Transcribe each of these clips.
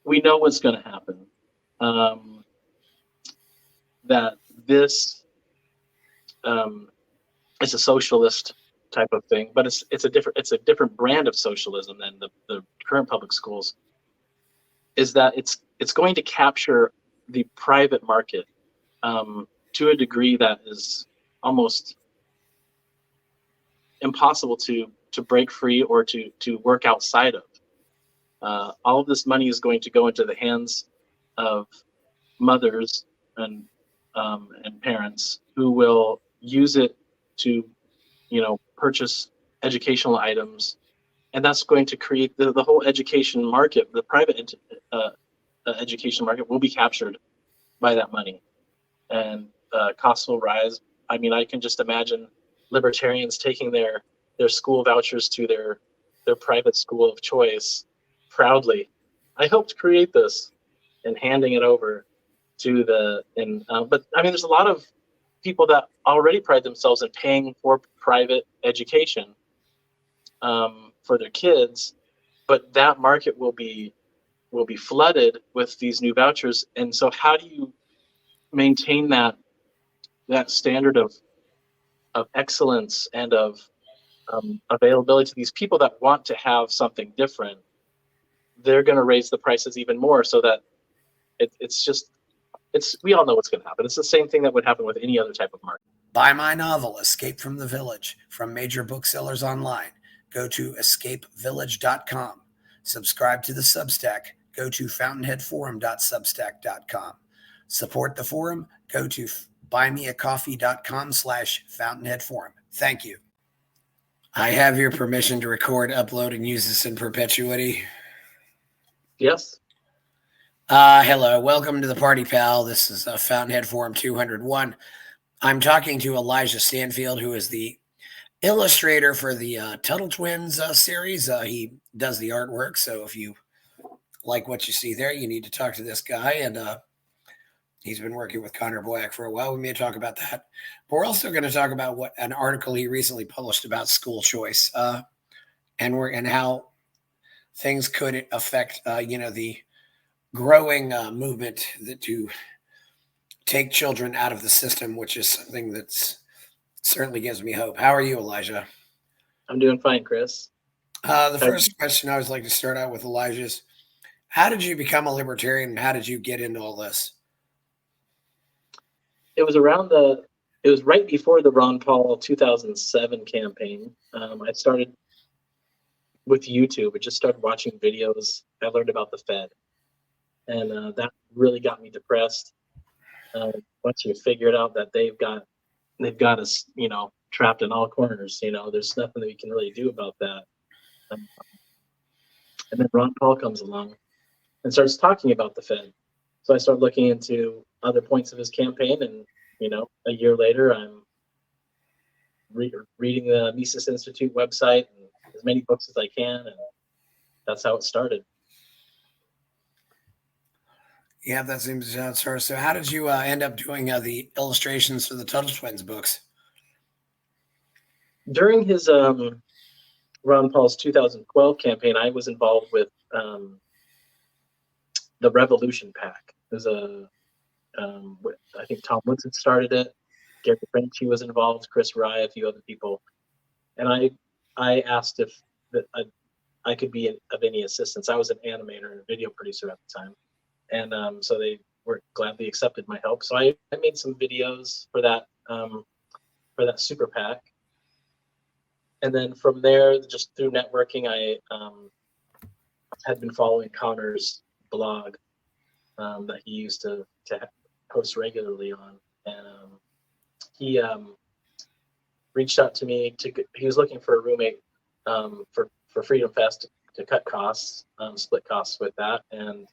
we know what's going to happen. That this is a socialist type of thing, but it's a different brand of socialism than the current public schools. Is that it's going to capture the private market to a degree that is almost impossible to break free or to work outside of. All of this money is going to go into the hands of mothers and parents who will use it to, purchase educational items, and that's going to create the whole education market. The private education market will be captured by that money, and costs will rise. I mean, I can just imagine libertarians taking their school vouchers to their private school of choice proudly. I helped create this, and handing it over to but I mean, there's a lot of people that already pride themselves in paying for private education for their kids, but that market will be flooded with these new vouchers. And so how do you maintain that standard of excellence and of availability to these people that want to have something different? They're going to raise the prices even more, so that we all know what's going to happen. It's the same thing that would happen with any other type of market. Buy my novel, Escape from the Village, from major booksellers online. Go to escapevillage.com. Subscribe to the Substack. Go to fountainheadforum.substack.com. Support the forum. Go to buymeacoffee.com/fountainheadforum. Thank you. I have your permission to record, upload, and use this in perpetuity. Yes. Hello. Welcome to the party, pal. This is Fountainhead Forum 201. I'm talking to Elijah Stanfield, who is the illustrator for the Tuttle Twins series. He does the artwork, so if you like what you see there, you need to talk to this guy. And he's been working with Connor Boyack for a while. We may talk about that. But we're also going to talk about an article he recently published about school choice and how things could affect, the growing movement to take children out of the system, which is something that's certainly gives me hope. How are you, Elijah? I'm doing fine, Chris. The first question I always like to start out with, Elijah, is how did you become a libertarian and how did you get into all this? It was right before the Ron Paul 2007 campaign. I started with YouTube. I just started watching videos. I learned about the Fed, and that really got me depressed. Once you figured out that they've got us, trapped in all corners. There's nothing that we can really do about that. And then Ron Paul comes along and starts talking about the Fed. So I started looking into other points of his campaign, and a year later, I'm reading the Mises Institute website and as many books as I can, and that's how it started. Yeah, that seems to start. So how did you end up doing the illustrations for the Tuttle Twins books? During his Ron Paul's 2012 campaign, I was involved with the Revolution PAC. There's I think Tom Woodson started it. Gary French was involved, Chris Rye, a few other people, and I asked if I could be of any assistance. I was an animator and a video producer at the time. And so they were gladly accepted my help. So I made some videos for that super PAC. And then from there, just through networking, I had been following Connor's blog that he used to post regularly on. And he reached out to me. He was looking for a roommate for Freedom Fest to cut costs, split costs with that. And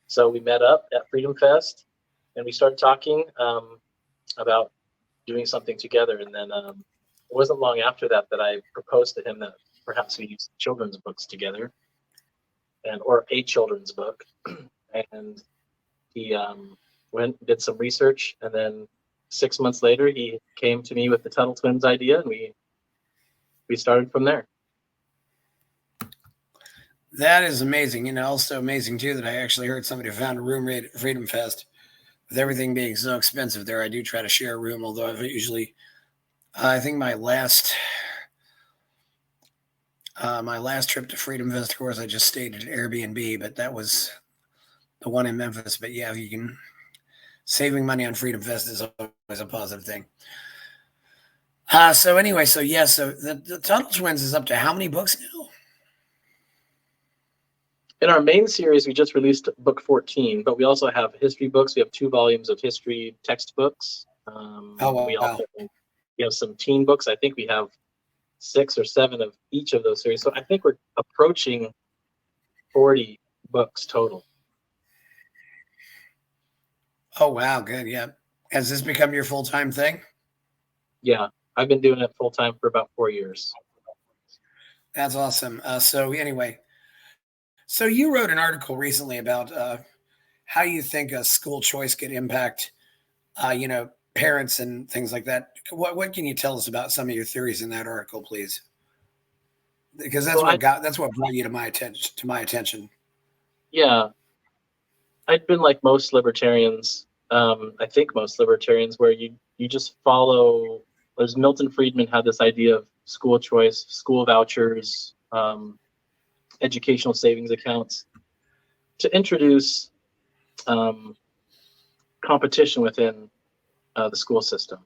so we met up at Freedom Fest, and we started talking about doing something together. And then it wasn't long after that I proposed to him that perhaps we use children's books together, or a children's book. And he went and did some research, and then 6 months later, he came to me with the Tuttle Twins idea, and we started from there. That is amazing. Also amazing too that I actually heard somebody found a room rate at Freedom Fest. With everything being so expensive there, I do try to share a room. Although I think my last trip to Freedom Fest, of course, I just stayed at Airbnb, but that was the one in Memphis. But yeah, you can saving money on Freedom Fest is always a positive thing. So anyway, so yeah, so the Tuttle Twins is up to how many books now? In our main series, we just released book 14, but we also have history books. We have 2 volumes of history textbooks. Oh We wow. also have some teen books. I think we have 6 or 7 of each of those series. So I think we're approaching 40 books total. Oh wow, good. Yeah. Has this become your full-time thing? Yeah, I've been doing it full time for about 4 years. That's awesome. So anyway, so you wrote an article recently about how you think a school choice could impact, parents and things like that. What can you tell us about some of your theories in that article, please? Because So that's what brought you to my attention. yeah, I'd been like most libertarians. I think most libertarians, where you just follow. There's Milton Friedman had this idea of school choice, school vouchers, educational savings accounts to introduce um, competition within the school system.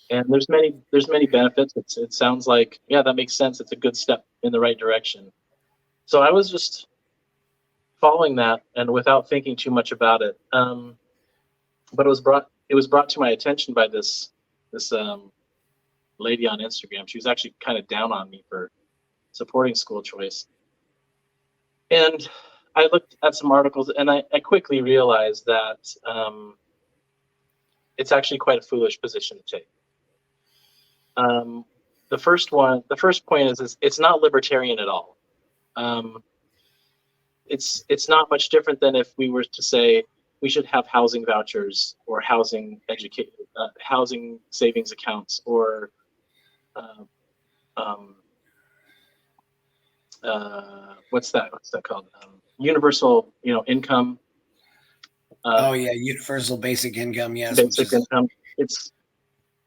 And there's many benefits. It sounds like, yeah, that makes sense. It's a good step in the right direction. So I was just following that and without thinking too much about it. But it was brought to my attention by this lady on Instagram. She was actually kind of down on me for supporting school choice. And I looked at some articles and I quickly realized that it's actually quite a foolish position to take. Um, the first point is it's not libertarian at all. Um, it's not much different than if we were to say we should have housing vouchers or housing savings accounts or uh, um, what's that called? Universal, income, uh, Oh yeah, universal basic income, yes, which basic is income. It's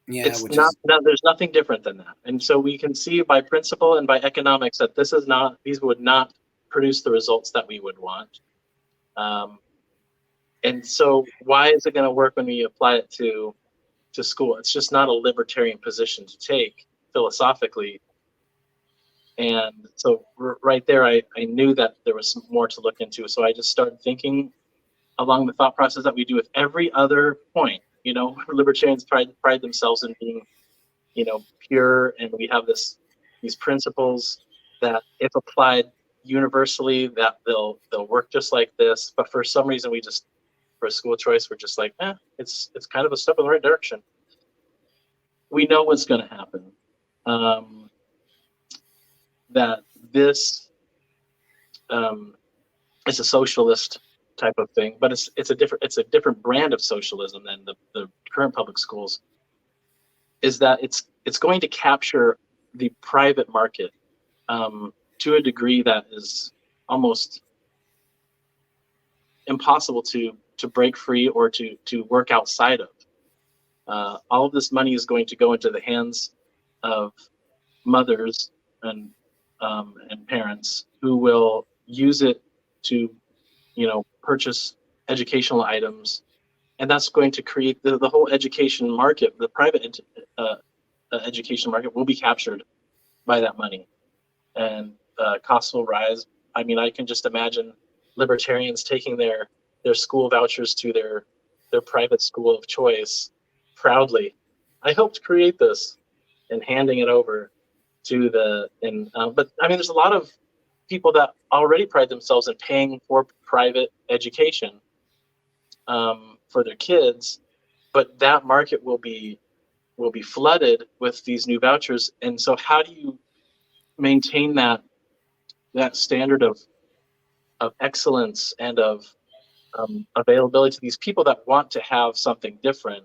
yeah, it's which not, is no, there's nothing different than that. And so we can see by principle and by economics that these would not produce the results that we would want. Um, and so why is it going to work when we apply it to school? It's just not a libertarian position to take philosophically. And so right there, I knew that there was some more to look into. So I just started thinking along the thought process that we do with every other point. Libertarians pride themselves in being, pure, and we have these principles that, if applied universally, that they'll work just like this. But for some reason, for school choice, we're just like, it's kind of a step in the right direction. We know what's going to happen. Um, that this is a socialist type of thing, but it's a different brand of socialism than the current public schools. Is that it's going to capture the private market to a degree that is almost impossible to break free or to work outside of. All of this money is going to go into the hands of mothers and parents who will use it to purchase educational items, and that's going to create the whole education market. The private education market will be captured by that money, and costs will rise. I mean, I can just imagine libertarians taking their school vouchers to their private school of choice proudly. I helped create this, and handing it over to but I mean, there's a lot of people that already pride themselves in paying for private education for their kids, but that market will be flooded with these new vouchers. And so, how do you maintain that standard of excellence and of availability to these people that want to have something different?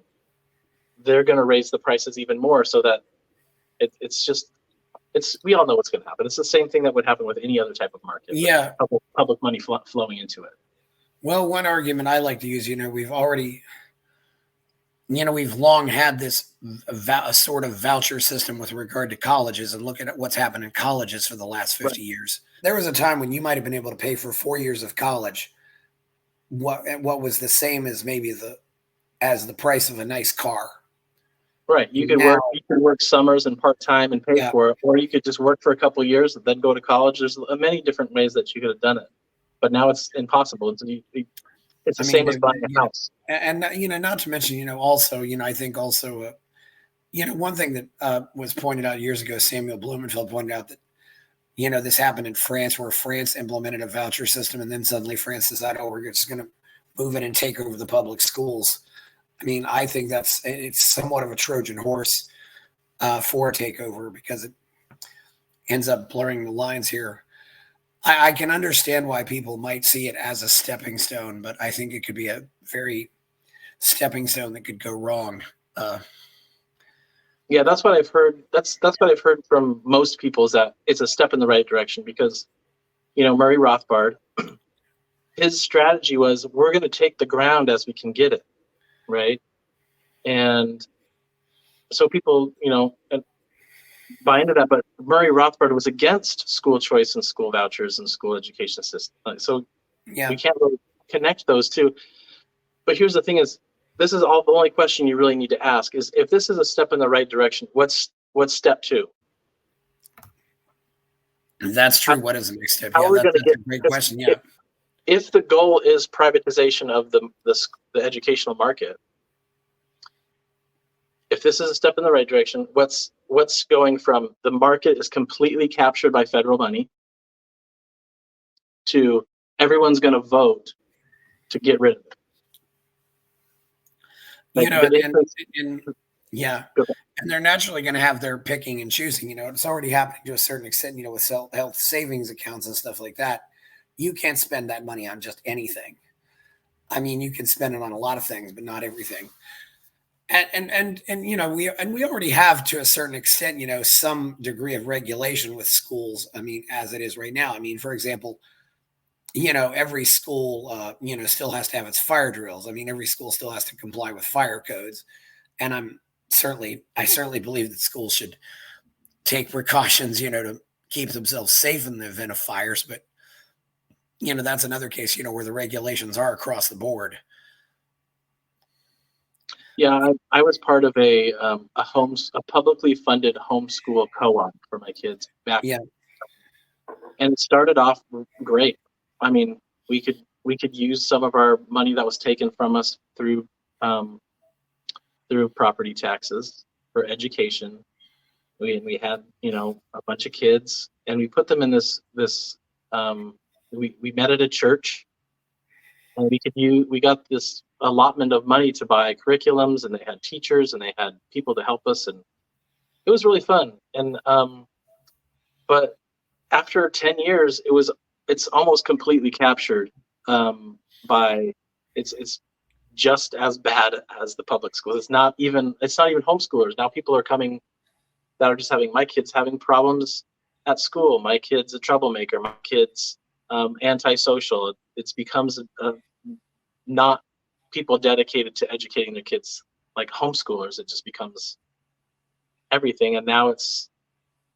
They're going to raise the prices even more, so that it's just we all know what's going to happen. It's the same thing that would happen with any other type of market. Yeah. Public money flowing into it. Well, one argument I like to use, we've long had this a sort of voucher system with regard to colleges, and look at what's happened in colleges for the last 50 years. There was a time when you might have been able to pay for 4 years of college what was the same as maybe as the price of a nice car. Right. You could work summers and part-time and pay for it, or you could just work for a couple of years and then go to college. There's many different ways that you could have done it, but now it's impossible. It's the same as buying a house. And not to mention, also, I think also, one thing that was pointed out years ago, Samuel Blumenfeld pointed out that, this happened in France, where France implemented a voucher system, and then suddenly France decided, we're just going to move in and take over the public schools. I mean, I think it's somewhat of a Trojan horse for a takeover, because it ends up blurring the lines here. I can understand why people might see it as a stepping stone, but I think it could be a very stepping stone that could go wrong. Yeah, that's what I've heard. That's what I've heard from most people, is that it's a step in the right direction, because, Murray Rothbard, his strategy was, we're going to take the ground as we can get it, right? And so people, buy into that. But Murray Rothbard was against school choice and school vouchers and school education system. So we can't really connect those two. But here's the thing: is this is all the only question you really need to ask is, if this is a step in the right direction, what's step two? That's true. What is the next step? How are we going to get? A great question. Yeah. If the goal is privatization of the educational market, if this is a step in the right direction, what's going from the market is completely captured by federal money to everyone's going to vote to get rid of it? And they're naturally going to have their picking and choosing. It's already happening to a certain extent, with health savings accounts and stuff like that. You can't spend that money on just anything. I mean, you can spend it on a lot of things, but not everything. And we already have, to a certain extent, some degree of regulation with schools. I mean, as it is right now. I mean, for example, every school, still has to have its fire drills. I mean, every school still has to comply with fire codes. And I certainly believe that schools should take precautions, to keep themselves safe in the event of fires. But, that's another case, where the regulations are across the board. Yeah, I was part of a publicly funded homeschool co-op for my kids back. Yeah. And it started off great. I mean, we could use some of our money that was taken from us through property taxes for education. We had, a bunch of kids, and we put them in this we met at a church, and we got this allotment of money to buy curriculums, and they had teachers, and they had people to help us, and it was really fun. And but after 10 years, it's almost completely captured by it's just as bad as the public schools. It's not even homeschoolers. Now people are coming that are just my kids having problems at school, my kid's a troublemaker, my kid's antisocial. It becomes not people dedicated to educating their kids like homeschoolers. It just becomes everything. And now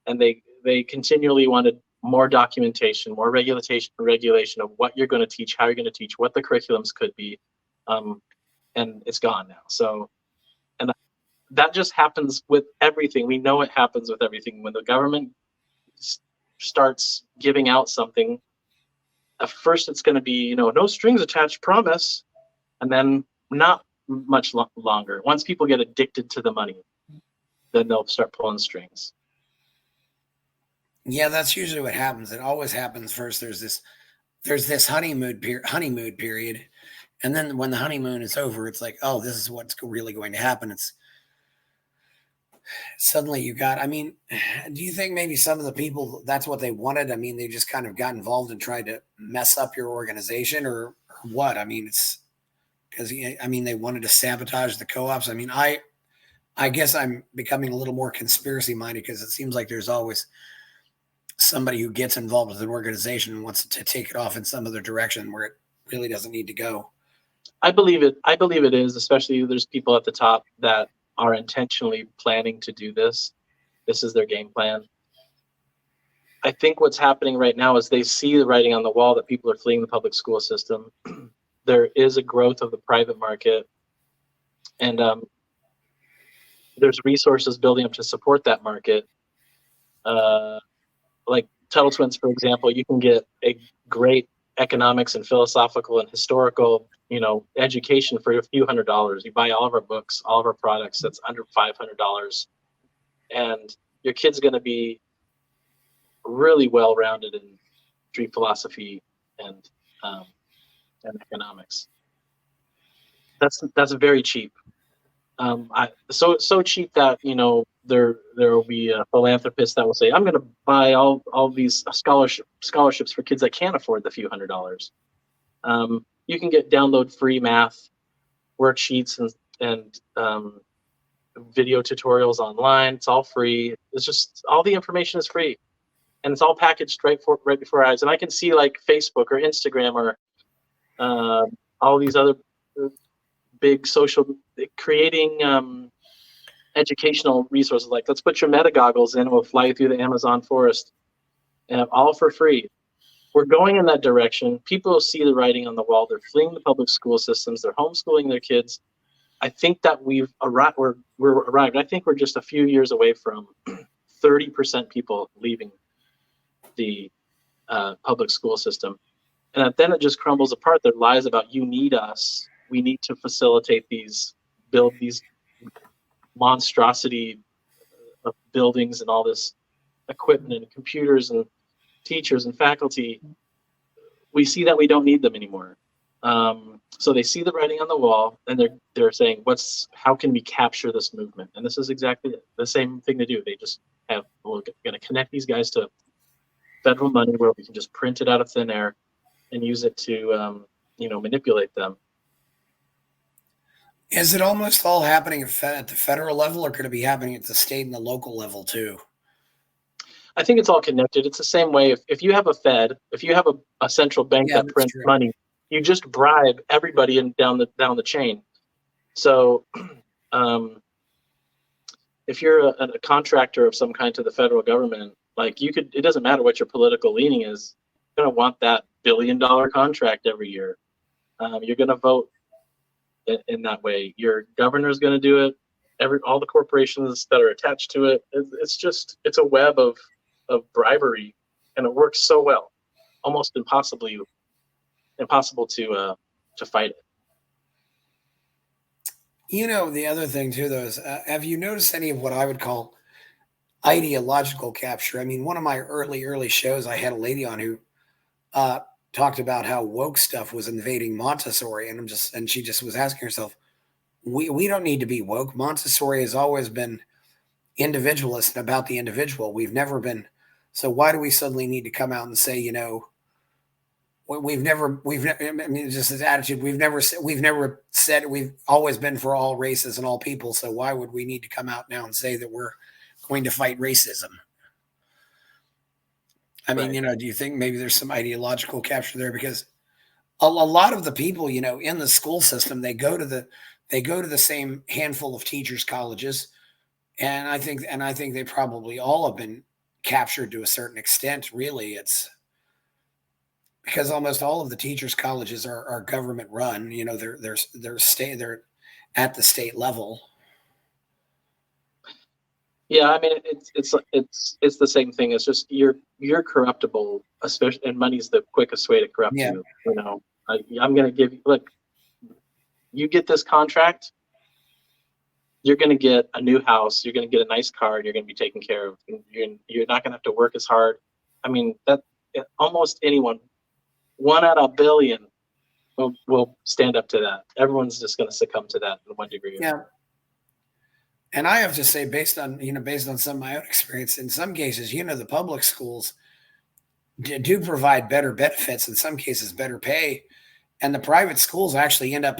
they continually wanted more documentation, more regulation of what you're going to teach, how you're going to teach, what the curriculums could be. And it's gone now. So, and that just happens with everything. We know it happens with everything. When the government starts giving out something, at first it's going to be, no strings attached promise. And then not much longer. Once people get addicted to the money, then they'll start pulling strings. Yeah, that's usually what happens. It always happens first. There's this honeymoon period. And then when the honeymoon is over, it's like, oh, this is what's really going to happen. It's suddenly do you think maybe some of the people, that's what they wanted? I mean, they just kind of got involved and tried to mess up your organization, or what? I mean, it's because, they wanted to sabotage the co-ops. I mean, I guess I'm becoming a little more conspiracy minded because it seems like there's always somebody who gets involved with an organization and wants to take it off in some other direction where it really doesn't need to go. I believe it. I believe it is, especially there's people at the top that are intentionally planning to do this. This is their game plan. I think what's happening right now is they see the writing on the wall that people are fleeing the public school system. There is a growth of the private market, and there's resources building up to support that market. Like Tuttle Twins, for example, you can get a great economics and philosophical and historical, education for a few $100s. You buy all of our books, all of our products. That's under $500, and your kid's going to be really well-rounded in street philosophy and economics. That's very cheap. So cheap that there will be a philanthropist that will say, I'm going to buy all these scholarships for kids that can't afford the few $100s. You can download free math worksheets and video tutorials online. It's all free. It's just all the information is free, and it's all packaged right before our eyes. And I can see like Facebook or Instagram or all these other big social creating educational resources, like let's put your meta goggles in, we'll fly you through the Amazon forest, and all for free. We're going in that direction. People see the writing on the wall. They're fleeing the public school systems. They're homeschooling their kids. I think that we've arrived. We're arrived. I think we're just a few years away from 30% people leaving the public school system, and then it just crumbles apart. Their lies about you need us. We need to facilitate build these monstrosity of buildings and all this equipment and computers and teachers and faculty. We see that we don't need them anymore. So they see the writing on the wall, and they're saying, how can we capture this movement? And this is exactly the same thing to do. They just we're going to connect these guys to federal money where we can just print it out of thin air and use it to manipulate them. Is it almost all happening at the federal level, or could it be happening at the state and the local level too? I think it's all connected. It's the same way. If you have a Fed, if you have a central bank that prints money, you just bribe everybody down the chain. So if you're a contractor of some kind to the federal government, like it doesn't matter what your political leaning is, you're going to want that $1 billion contract every year. You're going to vote in that way. Your governor's going to do it. All the corporations that are attached to it. It's a web of bribery, and it works so well, almost impossible to fight it. The other thing too, though, is have you noticed any of what I would call ideological capture? I mean, one of my early shows, I had a lady on who talked about how woke stuff was invading Montessori, and she just was asking herself, we don't need to be woke. Montessori has always been individualist and about the individual. We've never been. So why do we suddenly need to come out and say, we've never, I mean, just this attitude. We've never said we've always been for all races and all people. So why would we need to come out now and say that we're going to fight racism? I mean, do you think maybe there's some ideological capture there? Because a lot of the people, in the school system, they go to the same handful of teachers' colleges, and I think they probably all have been captured to a certain extent. Really, it's because almost all of the teachers' colleges are government run. They're at the state level. Yeah, I mean, it's the same thing. It's just you're corruptible, especially, and money's the quickest way to corrupt you. I'm going to give you, look, you get this contract, you're going to get a new house, you're going to get a nice car, and you're going to be taken care of. You're not going to have to work as hard. I mean, that almost anyone, 1 out of a billion, will stand up to that. Everyone's just going to succumb to that in one degree. Yeah. And I have to say, based on some of my own experience, in some cases, the public schools do provide better benefits, in some cases better pay, and the private schools actually end up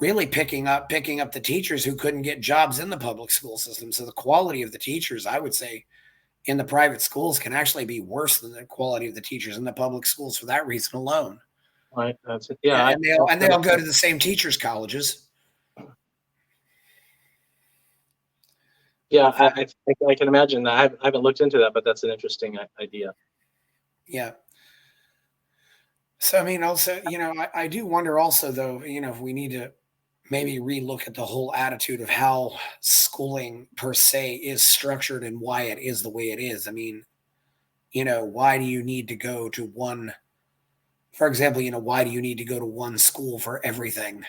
really picking up the teachers who couldn't get jobs in the public school system. So the quality of the teachers, I would say, in the private schools can actually be worse than the quality of the teachers in the public schools for that reason alone. Right. That's it. Yeah. And they all go to the same teachers' colleges. Yeah, I can imagine that. I haven't looked into that, but that's an interesting idea. Yeah. So, I mean, also, I do wonder also, though, if we need to maybe relook at the whole attitude of how schooling per se is structured and why it is the way it is. I mean, why do you need to go to one, for example, why do you need to go to one school for everything?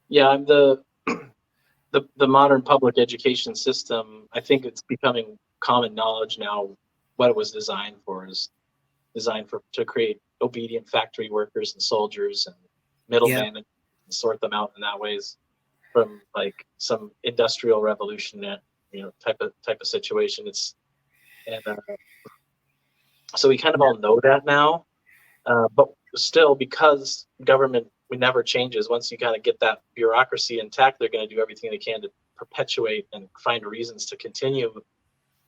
Yeah, the modern public education system, I think it's becoming common knowledge now what it was designed for is designed to create obedient factory workers and soldiers and middlemen and sort them out in that ways from like some industrial revolution type of situation. So we kind of all know that now, but still, because government never changes, once you kind of get that bureaucracy intact, they're going to do everything they can to perpetuate and find reasons to continue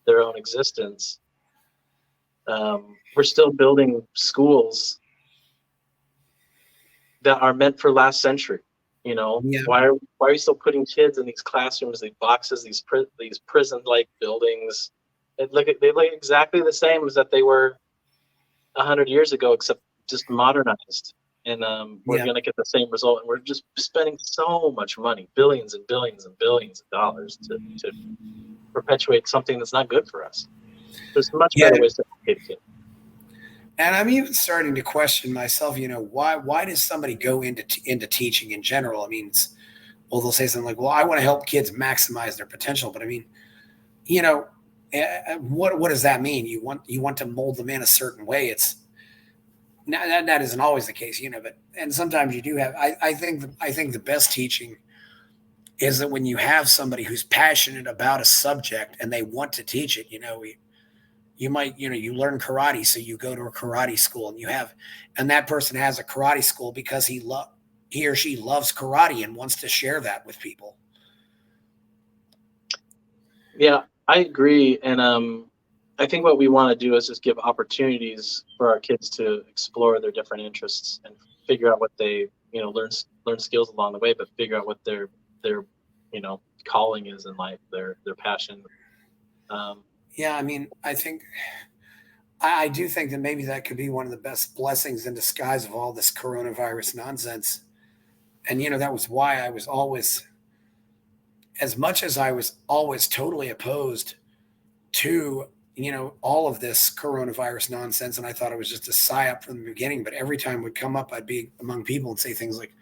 their own existence. We're still building schools that are meant for last century. Why are you still putting kids in these classrooms, these boxes, these prison-like buildings? They look exactly the same as that they were 100 years ago, except just modernized. And we're going to get the same result. And we're just spending so much money, billions and billions and billions of dollars to perpetuate something that's not good for us. There's much better ways to educate kids. And I'm even starting to question myself, why does somebody go into teaching in general? I mean, they'll say something like, well, I want to help kids maximize their potential. But I mean, what does that mean? You want to mold them in a certain way. It's that isn't always the case, and sometimes you do have, I think the best teaching is that when you have somebody who's passionate about a subject and they want to teach it, you might, you learn karate, so you go to a karate school and that person has a karate school because he or she loves karate and wants to share that with people. Yeah, I agree. And I think what we want to do is just give opportunities for our kids to explore their different interests and figure out what they, learn skills along the way, but figure out what their calling is in life, their passion. Yeah, I mean, I do think that maybe that could be one of the best blessings in disguise of all this coronavirus nonsense. And, that was why I was always, as much as I was always totally opposed to, all of this coronavirus nonsense. And I thought it was just a psyop from the beginning. But every time it would come up, I'd be among people and say things like,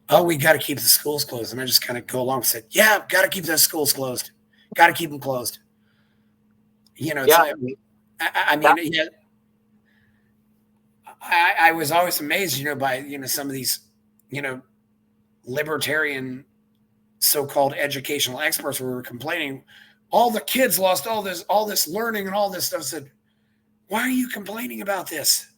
oh, we got to keep the schools closed. And I just kind of go along and said, yeah, got to keep those schools closed. Got to keep them closed. I was always amazed, by, some of these, libertarian so-called educational experts who were complaining, all the kids lost all this learning and all this stuff. I said, why are you complaining about this?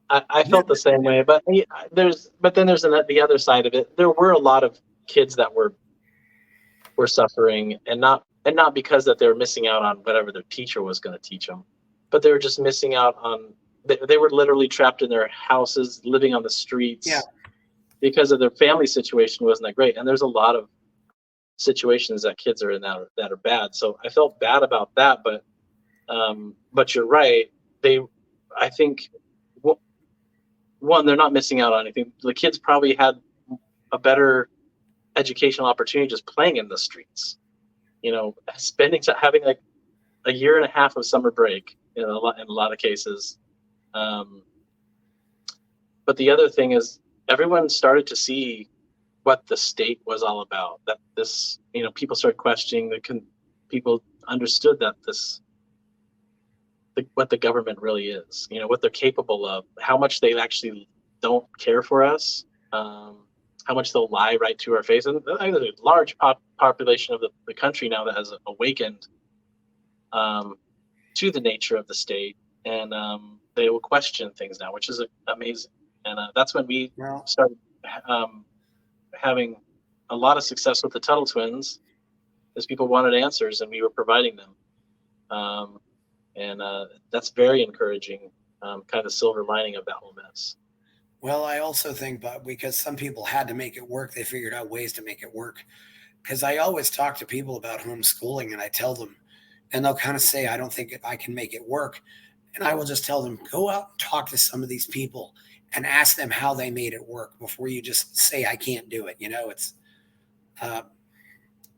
I felt the same way, but then there's the other side of it. There were a lot of kids that were suffering, and not because that they were missing out on whatever their teacher was going to teach them, but they were just missing out on. They were literally trapped in their houses, living on the streets, because of their family situation wasn't that great. And there's a lot of situations that kids are in that are bad. So I felt bad about that, but you're right. I think, one, they're not missing out on anything. The kids probably had a better educational opportunity just playing in the streets, having like a year and a half of summer break in a lot of cases. But the other thing is, everyone started to see what the state was all about. That this, people started questioning people understood that what the government really is, what they're capable of, how much they actually don't care for us, how much they'll lie right to our face. And there's a large population of the country now that has awakened to the nature of the state, and they will question things now, which is amazing. And that's when we Well, started having a lot of success with the Tuttle Twins, as people wanted answers and we were providing them. And that's very encouraging, kind of silver lining of that whole mess. well, I also think, but because some people had to make it work, they figured out ways to make it work. Because I always talk to people about homeschooling, and I tell them, and they'll kind of say, "I don't think I can make it work," and I will just tell them, "Go out and talk to some of these people and ask them how they made it work before you just say I can't do it." It's, uh,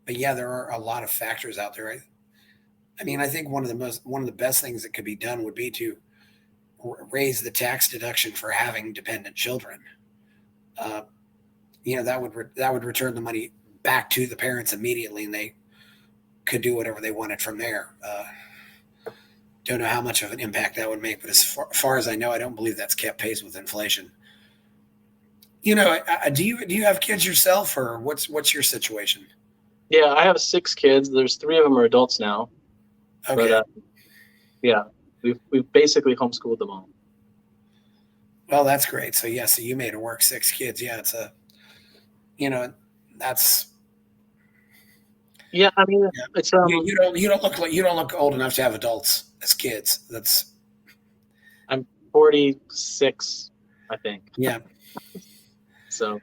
but yeah, there are a lot of factors out there. I mean, I think one of the best things that could be done would be to raise the tax deduction for having dependent children. Uh, that would return the money back to the parents immediately, and they could do whatever they wanted from there. Don't know how much of an impact that would make, but as far as I know, I don't believe that's kept pace with inflation. Do you have kids yourself, or what's your situation? Yeah, I have 6 kids. There's 3 of them are adults now, Okay. but yeah, we've basically homeschooled them all. Well, that's great. So yeah, so you made it work. 6 kids. Yeah, you know, that's Yeah, I mean, yeah. it's You don't look old enough to have adults as kids. That's I'm 46, I think. yeah. So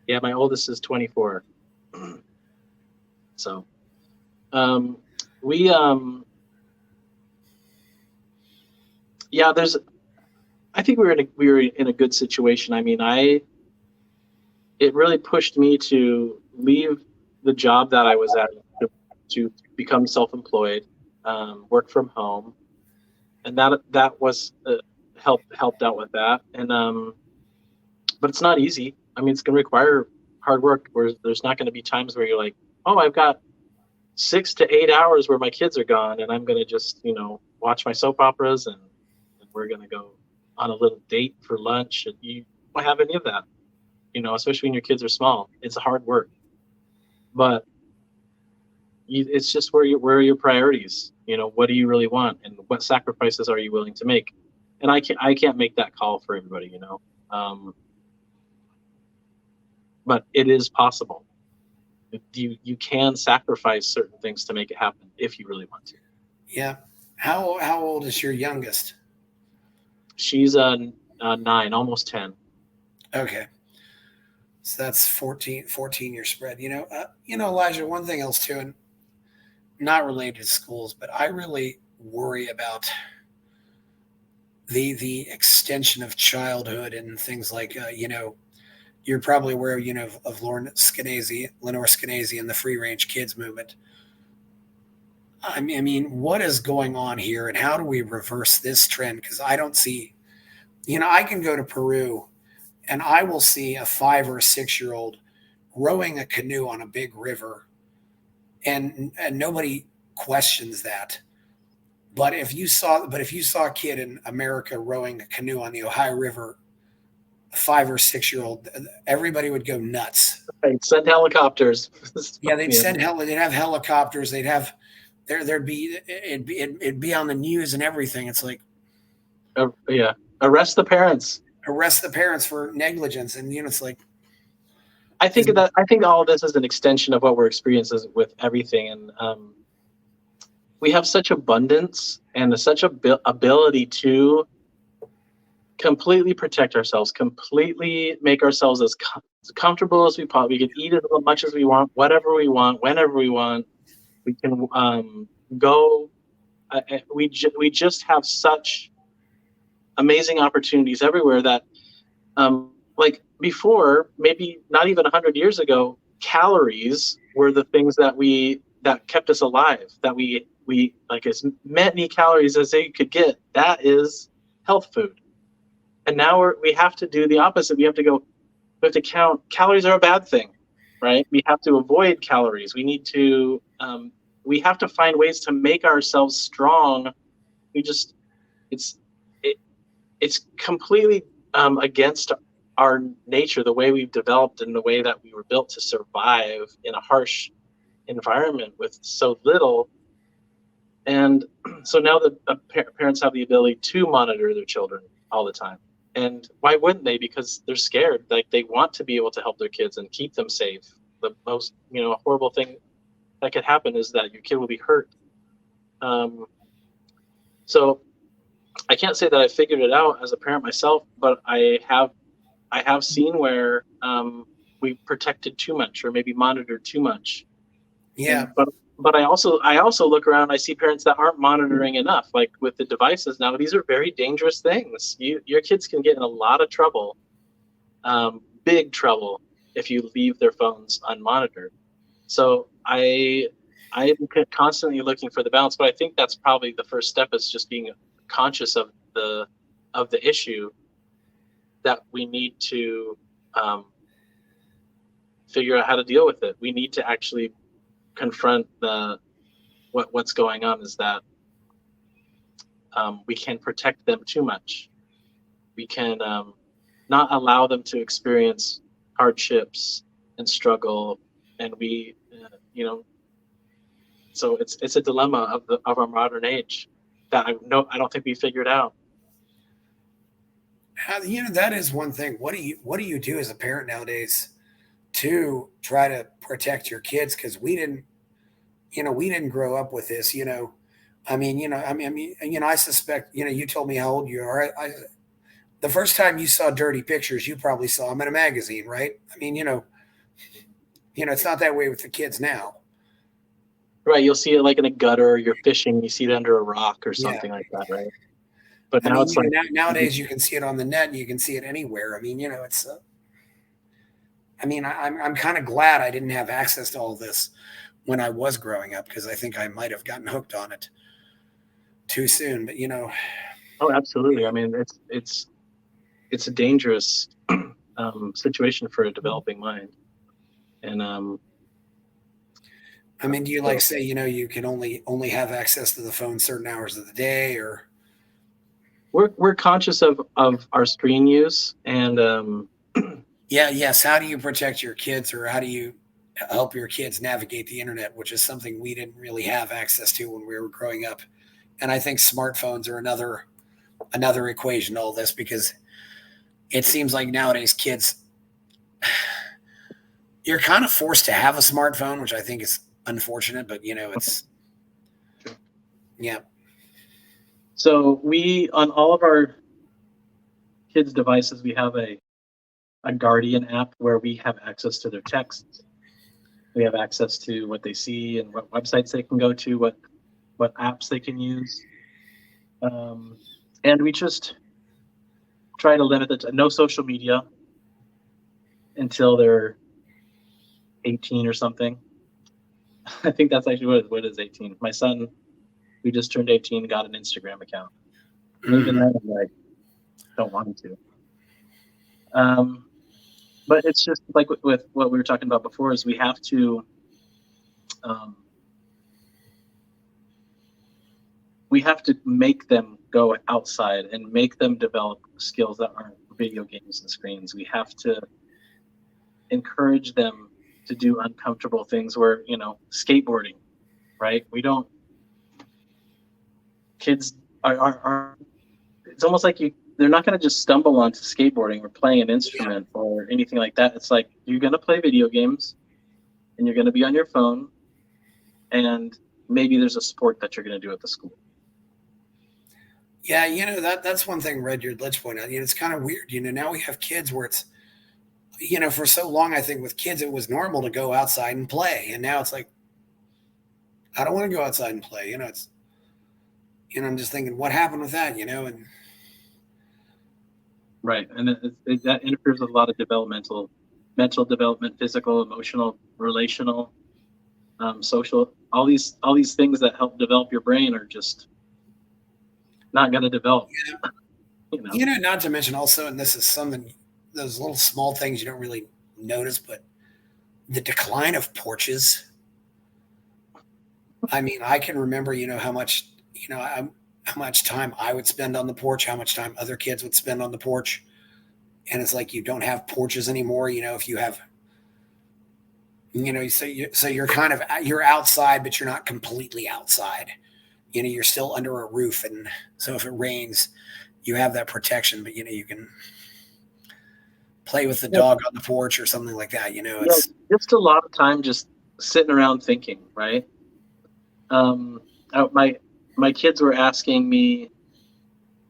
yeah, my oldest is 24. So we yeah, I think we were in a good situation. I mean, it really pushed me to leave the job that I was at to become self-employed, work from home, and that was helped out with that. And but it's not easy. I mean, it's going to require hard work. Where there's not going to be times where you're like, oh, I've got 6 to 8 hours where my kids are gone, and I'm going to just watch my soap operas, and we're going to go on a little date for lunch, and you don't have any of that. Especially when your kids are small. It's hard work, but it's just where are your priorities. What do you really want, and what sacrifices are you willing to make? And I can't make that call for everybody. But it is possible. You can sacrifice certain things to make it happen if you really want to. Yeah. How old is your youngest? She's 9, almost 10. Okay. So that's 14 year spread. Elijah, one thing else too, and not related to schools, but I really worry about the extension of childhood and things like you're probably aware of Lenore Skenazy and the free range kids movement. I mean, what is going on here, and how do we reverse this trend? Because I don't see, I can go to Peru and I will see a 5 or a 6 year old rowing a canoe on a big river, and nobody questions that. But if you saw a kid in America rowing a canoe on the Ohio River, a 5 or 6 year old, everybody would go nuts. Right, send helicopters. Yeah, they'd have helicopters. It'd be on the news and everything. It's like, yeah, arrest the parents. Arrest the parents for negligence, and it's like, I think all of this is an extension of what we're experiencing with everything, and we have such abundance and such ability to completely protect ourselves, completely make ourselves as comfortable as we possibly. We can eat as much as we want, whatever we want, whenever we want. We can go. We just have such amazing opportunities everywhere that, like before, maybe not even 100 years ago, calories were the things that kept us alive. That we like as many calories as they could get. That is health food. And now we have to do the opposite. We have to count. Calories are a bad thing, right? We have to avoid calories. We need to. We have to find ways to make ourselves strong. It's completely against our nature, the way we've developed and the way that we were built to survive in a harsh environment with so little. And so now the parents have the ability to monitor their children all the time. And why wouldn't they? Because they're scared. Like, they want to be able to help their kids and keep them safe. The most, horrible thing that could happen is that your kid will be hurt. So I can't say that I figured it out as a parent myself, but I have seen where we protected too much or maybe monitored too much. Yeah. But I also look around. I see parents that aren't monitoring enough. Like with the devices now, these are very dangerous things. Your kids can get in a lot of trouble, big trouble, if you leave their phones unmonitored. So I'm constantly looking for the balance. But I think that's probably the first step, is just being conscious of the issue, that we need to figure out how to deal with it. We need to actually confront what's going on, is that we can protect them too much. We can not allow them to experience hardships and struggle, and so it's a dilemma of our modern age that I don't think we figured out. That is one thing. What do you do as a parent nowadays to try to protect your kids? Because we didn't grow up with this. I suspect. You told me how old you are. The first time you saw dirty pictures, you probably saw them in a magazine, right? It's not that way with the kids now. Right, you'll see it like in a gutter, or you're fishing, you see it under a rock or Yeah. something like that, right? But now it's like nowadays you can see it on the net and you can see it anywhere. I'm kind of glad I didn't have access to all this when I was growing up, because I think I might have gotten hooked on it too soon. But oh, absolutely. I mean, it's a dangerous situation for a developing mind, and do you say you can only have access to the phone certain hours of the day, or? We're conscious of our screen use, and yes. How do you protect your kids, or how do you help your kids navigate the internet, which is something we didn't really have access to when we were growing up? And I think smartphones are another equation to all this, because it seems like nowadays kids, you're kind of forced to have a smartphone, which I think is unfortunate, but it's, yeah. So on all of our kids' devices, we have a Guardian app where we have access to their texts. We have access to what they see and what websites they can go to, what apps they can use. And we just try to limit it to no social media until they're 18 or something. I think that's actually what is 18. My son, who just turned 18, got an Instagram account. Even then, I'm like, don't want him to. But it's just like with what we were talking about before, is we have to make them go outside and make them develop skills that aren't video games and screens. We have to encourage them to do uncomfortable things, where, skateboarding, right? Kids are it's almost like they're not going to just stumble onto skateboarding or playing an instrument or anything like that. It's like, you're going to play video games and you're going to be on your phone, and maybe there's a sport that you're going to do at the school. Yeah, that's one thing Rudyard Litch pointed out. It's kind of weird. Now we have kids where it's, for so long, I think with kids it was normal to go outside and play, and now it's like, I don't want to go outside and play. It's, I'm just thinking, what happened with that? And right, and that interferes with a lot of mental development, physical, emotional, relational, social. All these things that help develop your brain are just not going to develop. Not to mention also, and this is something, those little small things you don't really notice, but the decline of porches. I can remember, how much time I would spend on the porch, how much time other kids would spend on the porch. And it's like, you don't have porches anymore. If you have, so you're kind of, you're outside, but you're not completely outside. You're still under a roof. And so if it rains, you have that protection, but you can play with the dog on the porch or something like that. It's just a lot of time just sitting around thinking, right? Um, my kids were asking me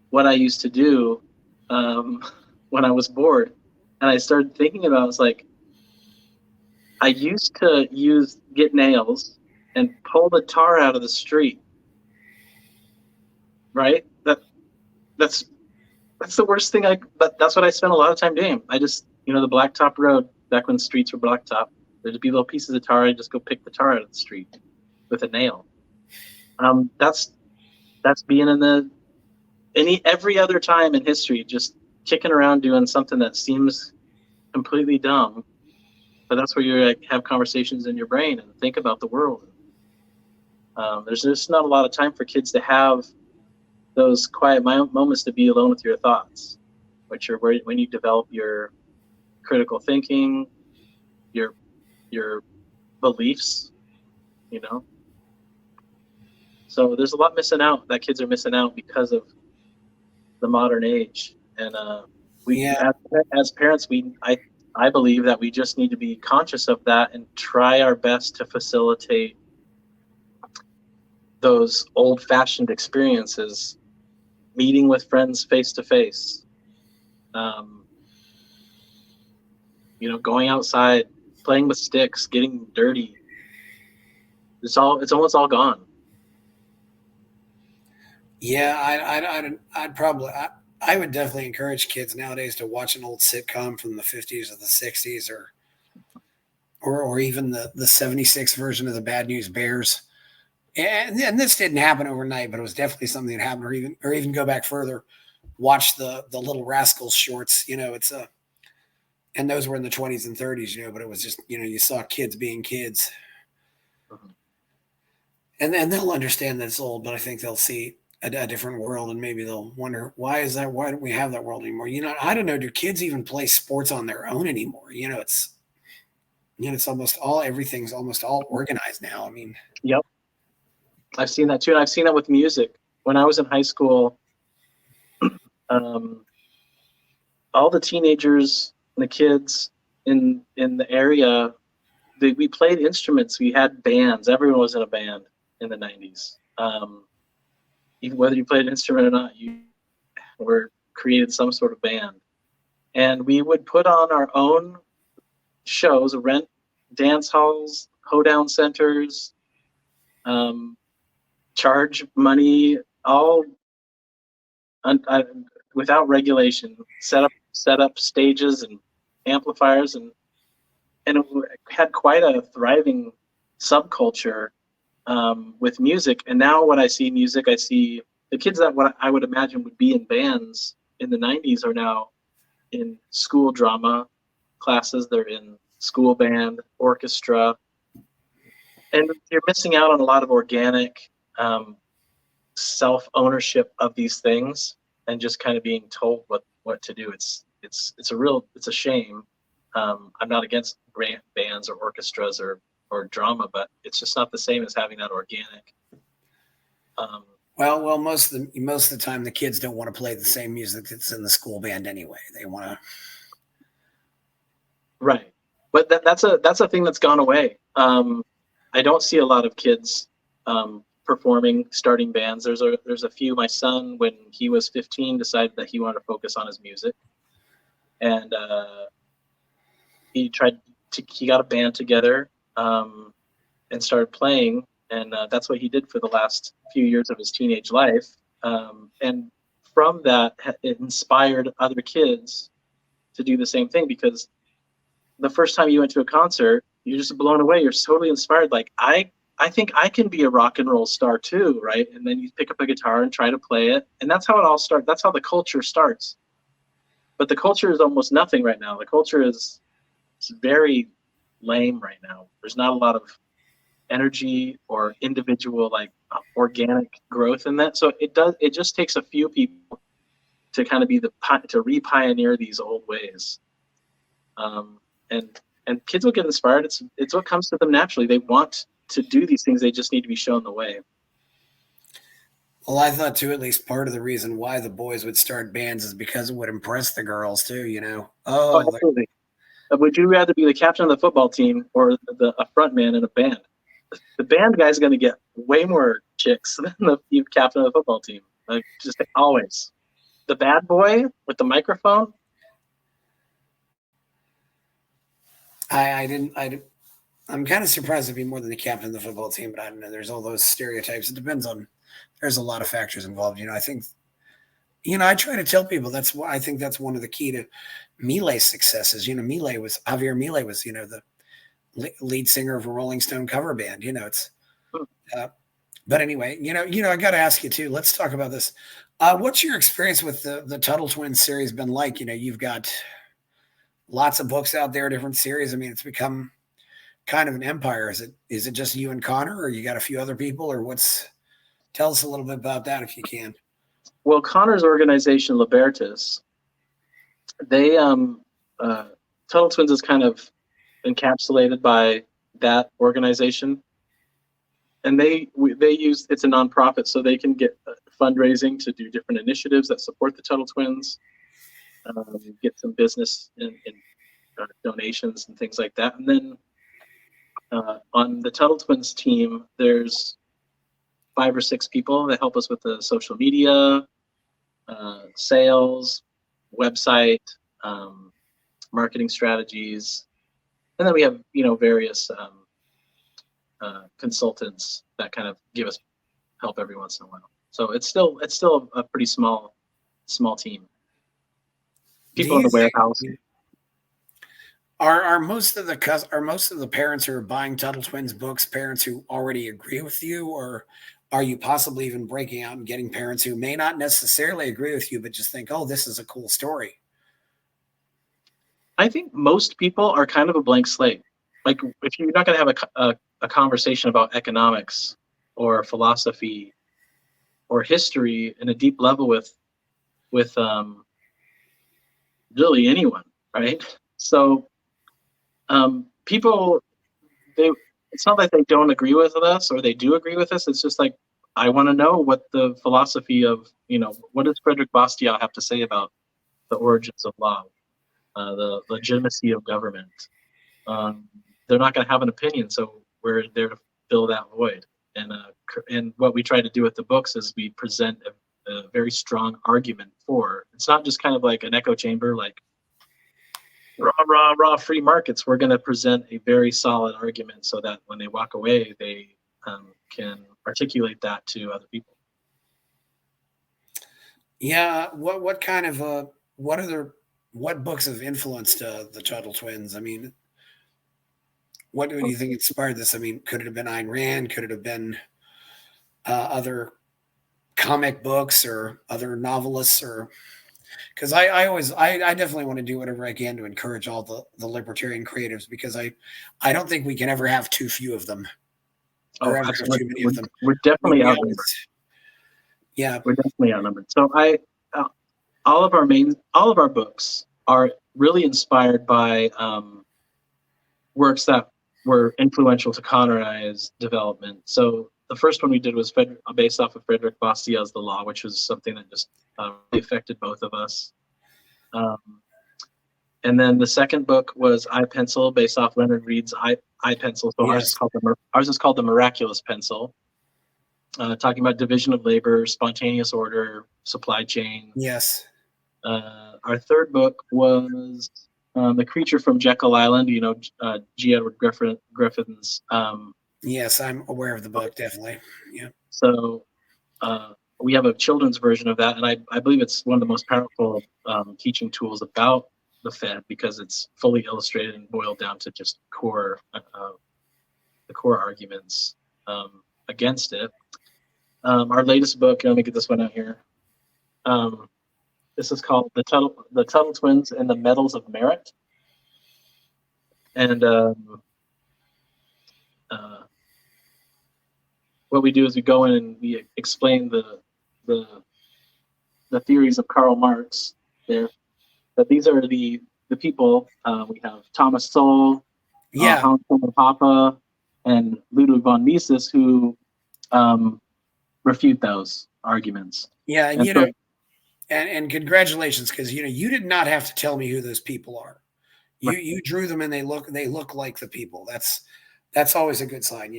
what I used to do when I was bored, and I started thinking about. I was like, I used to get nails and pull the tar out of the street, right? That's the worst thing. But that's what I spent a lot of time doing. I just, the blacktop road back when streets were blacktop. There'd be little pieces of tar. I'd just go pick the tar out of the street with a nail. That's being in every other time in history, just kicking around doing something that seems completely dumb, but that's where you have conversations in your brain and think about the world. There's just not a lot of time for kids to have those quiet moments to be alone with your thoughts, which are when you develop your critical thinking, your beliefs, So there's a lot that kids are missing out because of the modern age. And as parents, I believe that we just need to be conscious of that and try our best to facilitate those old-fashioned experiences, meeting with friends face to face, going outside, playing with sticks, getting dirty. It's almost all gone. Yeah, I would definitely encourage kids nowadays to watch an old sitcom from the 50s or the 60s, or even the 76 version of the Bad News Bears. And this didn't happen overnight, but it was definitely something that happened, or even go back further, watch the Little Rascals shorts. And those were in the 20s and 30s, but it was just, you saw kids being kids. Mm-hmm. And then they'll understand that it's old, but I think they'll see a different world, and maybe they'll wonder, why don't we have that world anymore? I don't know. Do kids even play sports on their own anymore? It's everything's almost all organized now. I mean, yep. I've seen that too. And I've seen that with music. When I was in high school, all the teenagers and the kids in the area, we played instruments. We had bands. Everyone was in a band in the 90s. Even whether you played an instrument or not, you created some sort of band. And we would put on our own shows, rent dance halls, hoedown centers, charge money, all without regulation, set up stages and amplifiers, and it had quite a thriving subculture with music. And now when I see music, I see the kids that what I would imagine would be in bands in the 90s are now in school drama classes. They're in school band, orchestra, and you're missing out on a lot of organic self-ownership of these things and just kind of being told what to do. It's a shame. I'm not against bands or orchestras or drama, but it's just not the same as having that organic. Well, most of the time, the kids don't want to play the same music that's in the school band anyway. They want to. Right, but that's a thing that's gone away. I don't see a lot of kids starting bands. There's a few. My son, when he was 15, decided that he wanted to focus on his music, and he got a band together and started playing, and that's what he did for the last few years of his teenage life. And from that, it inspired other kids to do the same thing, because the first time you went to a concert, you're just blown away. You're totally inspired. Like, I think I can be a rock and roll star too, right? And then you pick up a guitar and try to play it. And that's how it all starts. That's how the culture starts. But the culture is almost nothing right now. The culture is very lame right now. There's not a lot of energy or individual, like, organic growth in that. So it just takes a few people to kind of be to re-pioneer these old ways. And kids will get inspired. It's what comes to them naturally. They want to do these things. They just need to be shown the way. Well, I thought too, at least part of the reason why the boys would start bands is because it would impress the girls too, you know. Oh, Oh, absolutely. Would you rather be the captain of the football team or a front man in a band? The band guy's going to get way more chicks than the captain of the football team. Like, just always. The bad boy with the microphone. I'm kind of surprised to be more than the captain of the football team, but I don't know. There's all those stereotypes. It depends on. There's a lot of factors involved. You know, I think. You know, I try to tell people that's why I think that's one of the key to Milei's successes. You know, Javier Milei was, you know, the lead singer of a Rolling Stone cover band. You know, it's. But anyway, you know, I got to ask you too. Let's talk about this. What's your experience with the Tuttle Twins series been like? You know, you've got lots of books out there, different series. I mean, it's become kind of an empire. Is it just you and Connor, or you got a few other people, or what's? Tell us a little bit about that if you can. Well, Connor's organization, Libertas, they Tuttle Twins is kind of encapsulated by that organization, and they use, it's a nonprofit, so they can get fundraising to do different initiatives that support the Tuttle Twins, get some business in donations and things like that. And then on the Tuttle Twins team, there's 5 or 6 people that help us with the social media, sales, website, marketing strategies, and then we have, you know, various consultants that kind of give us help every once in a while. So it's still a pretty small team. People in the warehouse. Are most of the parents who are buying Tuttle Twins books parents who already agree with you, or are you possibly even breaking out and getting parents who may not necessarily agree with you, but just think, oh, this is a cool story? I think most people are kind of a blank slate. Like, if you're not going to have a conversation about economics or philosophy or history in a deep level with really anyone, right? So people, it's not that they don't agree with us or they do agree with us. It's just like, I want to know what the philosophy of, you know, what does Frederick Bastiat have to say about the origins of law, the legitimacy of government? They're not going to have an opinion, so we're there to fill that void. And what we try to do with the books is we present a very strong argument for. It's not just kind of like an echo chamber, like raw free markets. We're going to present a very solid argument so that when they walk away, they can articulate that to other people. Yeah. What kind of what books have influenced the Tuttle Twins? I mean, what do you think inspired this? I mean, could it have been Ayn Rand? Could it have been other comic books or other novelists? Or because I definitely want to do whatever I can to encourage all the libertarian creatives, because I don't think we can ever have too few of them. Or ever have too many of them. We're definitely outnumbered. Yeah, we're definitely outnumbered. So all of our books are really inspired by works that were influential to Connor and I's development. So the first one we did was based off of Frederick Bastiat's The Law, which was something that just really affected both of us. And then the second book was I Pencil, based off Leonard Read's I Pencil. So yes. ours is called The Miraculous Pencil, talking about division of labor, spontaneous order, supply chain. Yes. Our third book was The Creature from Jekyll Island, you know, G. Edward Griffin's. Yes, I'm aware of the book, definitely. Yeah. So we have a children's version of that, and I believe it's one of the most powerful teaching tools about the Fed, because it's fully illustrated and boiled down to just the core arguments against it. Our latest book, let me get this one out here. This is called The Tuttle Twins and the Medals of Merit. And what we do is we go in and we explain the theories of Karl Marx there. But these are the people. We have Thomas Sowell, Hans von Hoppe, and Ludwig von Mises, who refute those. arguments. Yeah, and And so, and congratulations, because you did not have to tell me who those people are. You drew them, and they look like the people. That's always a good sign.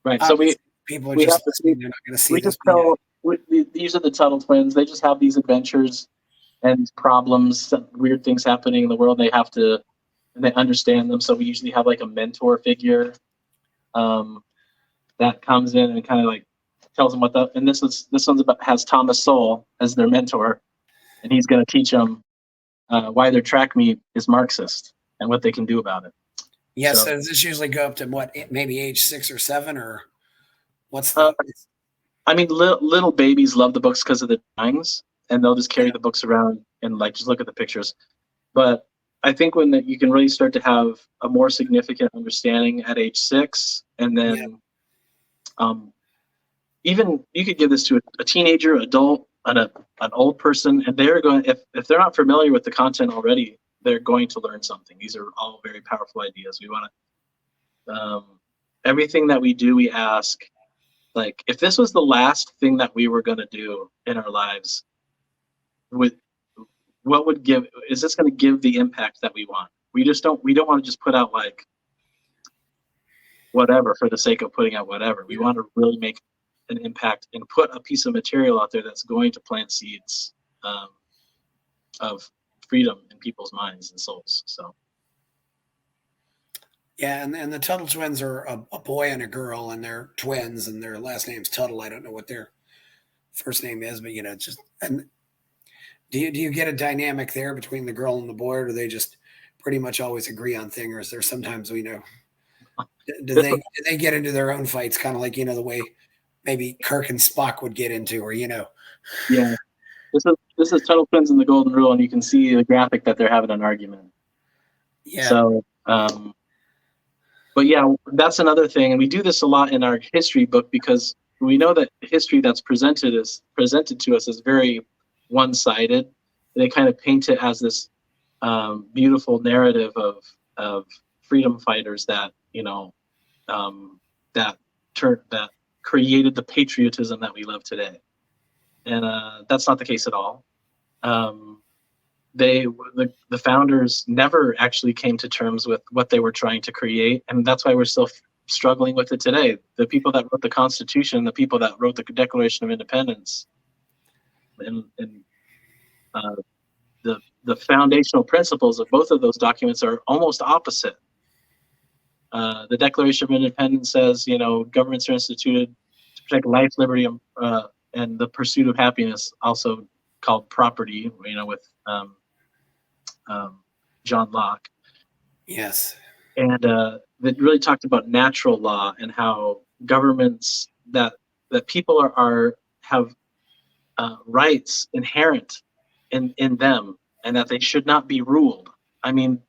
right. So Obviously, people are we have just to listening. They're not going to see we this just video. tell these are the Tuttle Twins. They just have these adventures and problems, weird things happening in the world. And they understand them. So we usually have like a mentor figure that comes in and kind of like tells them and this one's about has Thomas Sowell as their mentor, and he's going to teach them why their track meet is Marxist and what they can do about it. Yes. So does this usually go up to what, maybe age 6 or 7, or what's the? I mean, little babies love the books because of the drawings, and they'll just carry the books around and like just look at the pictures. But I think you can really start to have a more significant understanding at age 6, and then even you could give this to a teenager, adult, an old person, and they're going if they're not familiar with the content already, they're going to learn something. These are all very powerful ideas. We want to everything that we do, we ask, like, if this was the last thing that we were going to do in our lives, with is this going to give the impact that we want? We don't want to just put out like whatever for the sake of putting out whatever. We want to really make an impact and put a piece of material out there that's going to plant seeds of freedom in people's minds and souls. So yeah, and the Tuttle Twins are a boy and a girl, and they're twins, and their last name's Tuttle. I don't know what their first name is, but just and do you get a dynamic there between the girl and the boy, or do they just pretty much always agree on things? Or is there sometimes do they get into their own fights, kind of like the way maybe Kirk and Spock would get into, or yeah, this is Tuttle Twins and the Golden Rule, and you can see the graphic that they're having an argument. Yeah. So but yeah, that's another thing, and we do this a lot in our history book because we know that history that's presented to us is very one-sided. They kind of paint it as this beautiful narrative of freedom fighters that that created the patriotism that we love today, and that's not the case at all. The founders never actually came to terms with what they were trying to create, and that's why we're still struggling with it today. The people that wrote the Constitution, the people that wrote the Declaration of Independence, and the foundational principles of both of those documents are almost opposite. The Declaration of Independence says, governments are instituted to protect life, liberty, and the pursuit of happiness, also called property, with John Locke. Yes. And that really talked about natural law and how governments that people have rights inherent in them, and that they should not be ruled. I mean,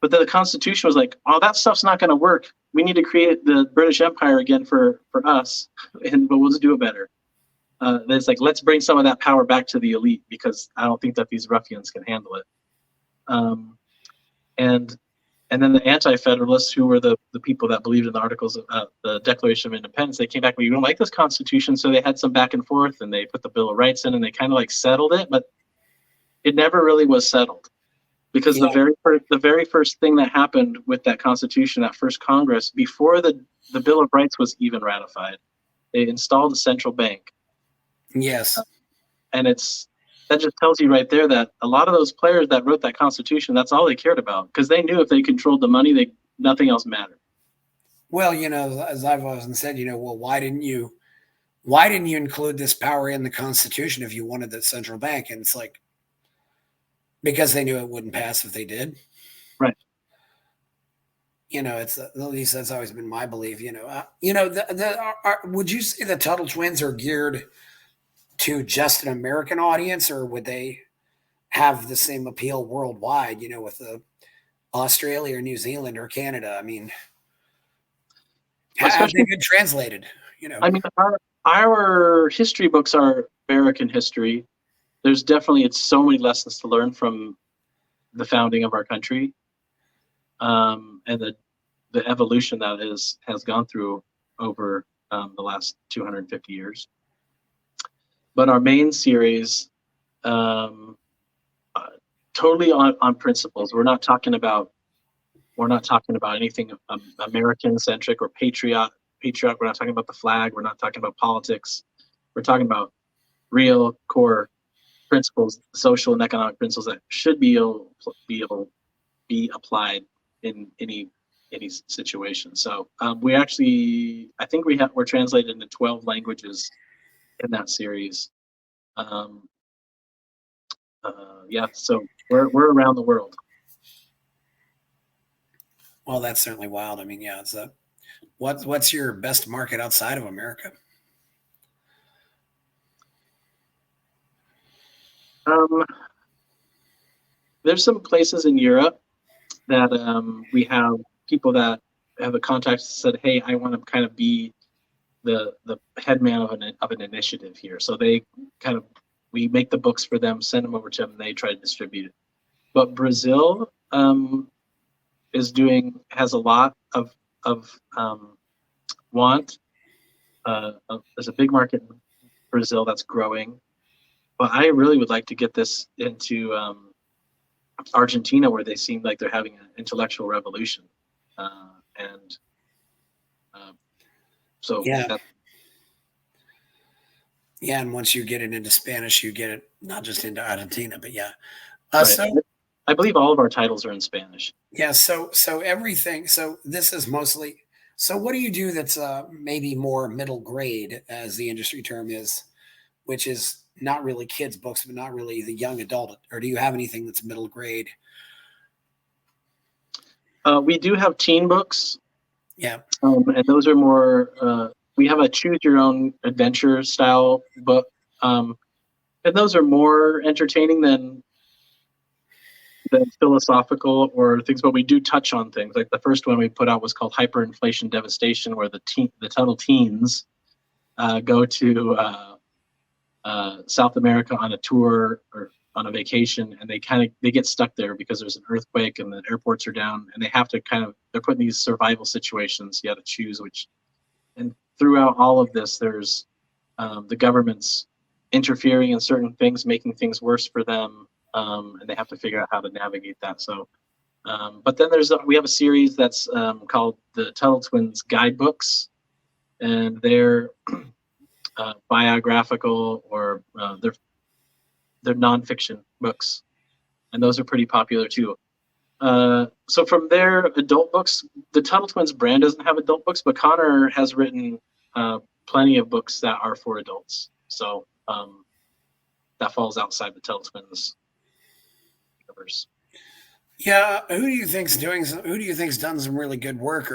but the Constitution was like, oh, that stuff's not going to work. We need to create the British Empire again for us, but we'll just do it better. It's like, let's bring some of that power back to the elite because I don't think that these ruffians can handle it. And then the Anti-Federalists, who were the people that believed in the Articles of the Declaration of Independence, they came back, we don't like this Constitution, so they had some back and forth, and they put the Bill of Rights in, and they kind of like settled it, but it never really was settled. Because the very first thing that happened with that Constitution, that first Congress, before the Bill of Rights was even ratified, they installed a central bank. Yes. And that just tells you right there that a lot of those players that wrote that Constitution, that's all they cared about, because they knew if they controlled the money, nothing else mattered. Well, as I've often said, well, why didn't you include this power in the Constitution if you wanted the central bank? And it's like, because they knew it wouldn't pass if they did. Right. It's at least that's always been my belief. Would you say the Tuttle Twins are geared to just an American audience, or would they have the same appeal worldwide? With Australia or New Zealand or Canada. I mean, have they been translated? I mean, our history books are American history. There's definitely so many lessons to learn from the founding of our country, and the evolution that has gone through over the last 250 years. But our main series, totally on principles. We're not talking about anything American centric or patriotic. We're not talking about the flag. We're not talking about politics. We're talking about real core principles, social and economic principles that should be able to be applied in any situation. So we actually, I think we're translated into 12 languages in that series. Yeah, so we're around the world. Well, that's certainly wild. I mean, yeah, it's what's your best market outside of America? There's some places in Europe that we have people that have a contact said, hey, I want to kind of be the head man of an initiative here. So they we make the books for them, send them over to them, and they try to distribute it. But Brazil has a lot of want. There's a big market in Brazil that's growing, but I really would like to get this into Argentina, where they seem like they're having an intellectual revolution, and so yeah. Yeah, and once you get it into Spanish, you get it not just into Argentina, but yeah. Right. So I believe all of our titles are in Spanish. Yeah, so everything. So this is mostly. So what do you do that's maybe more middle grade, as the industry term is, which is not really kids' books, but not really the young adult? Or do you have anything that's middle grade? We do have teen books. Yeah. And those are more. We have a choose your own adventure style book, and those are more entertaining than philosophical or things, but we do touch on things. Like the first one we put out was called Hyperinflation Devastation, where the Tuttle Teens go to South America on a tour or on a vacation, and they get stuck there because there's an earthquake and the airports are down, and they have to they're put in these survival situations. You have to choose which, and throughout all of this, there's the government's interfering in certain things, making things worse for them. And they have to figure out how to navigate that. So, but then we have a series that's called the Tuttle Twins Guidebooks, and they're biographical or they're nonfiction books, and those are pretty popular too. So from there, adult books, the Tuttle Twins brand doesn't have adult books, but Connor has written plenty of books that are for adults. So that falls outside the Tuttle Twins. Yeah, who do you think's done some really good work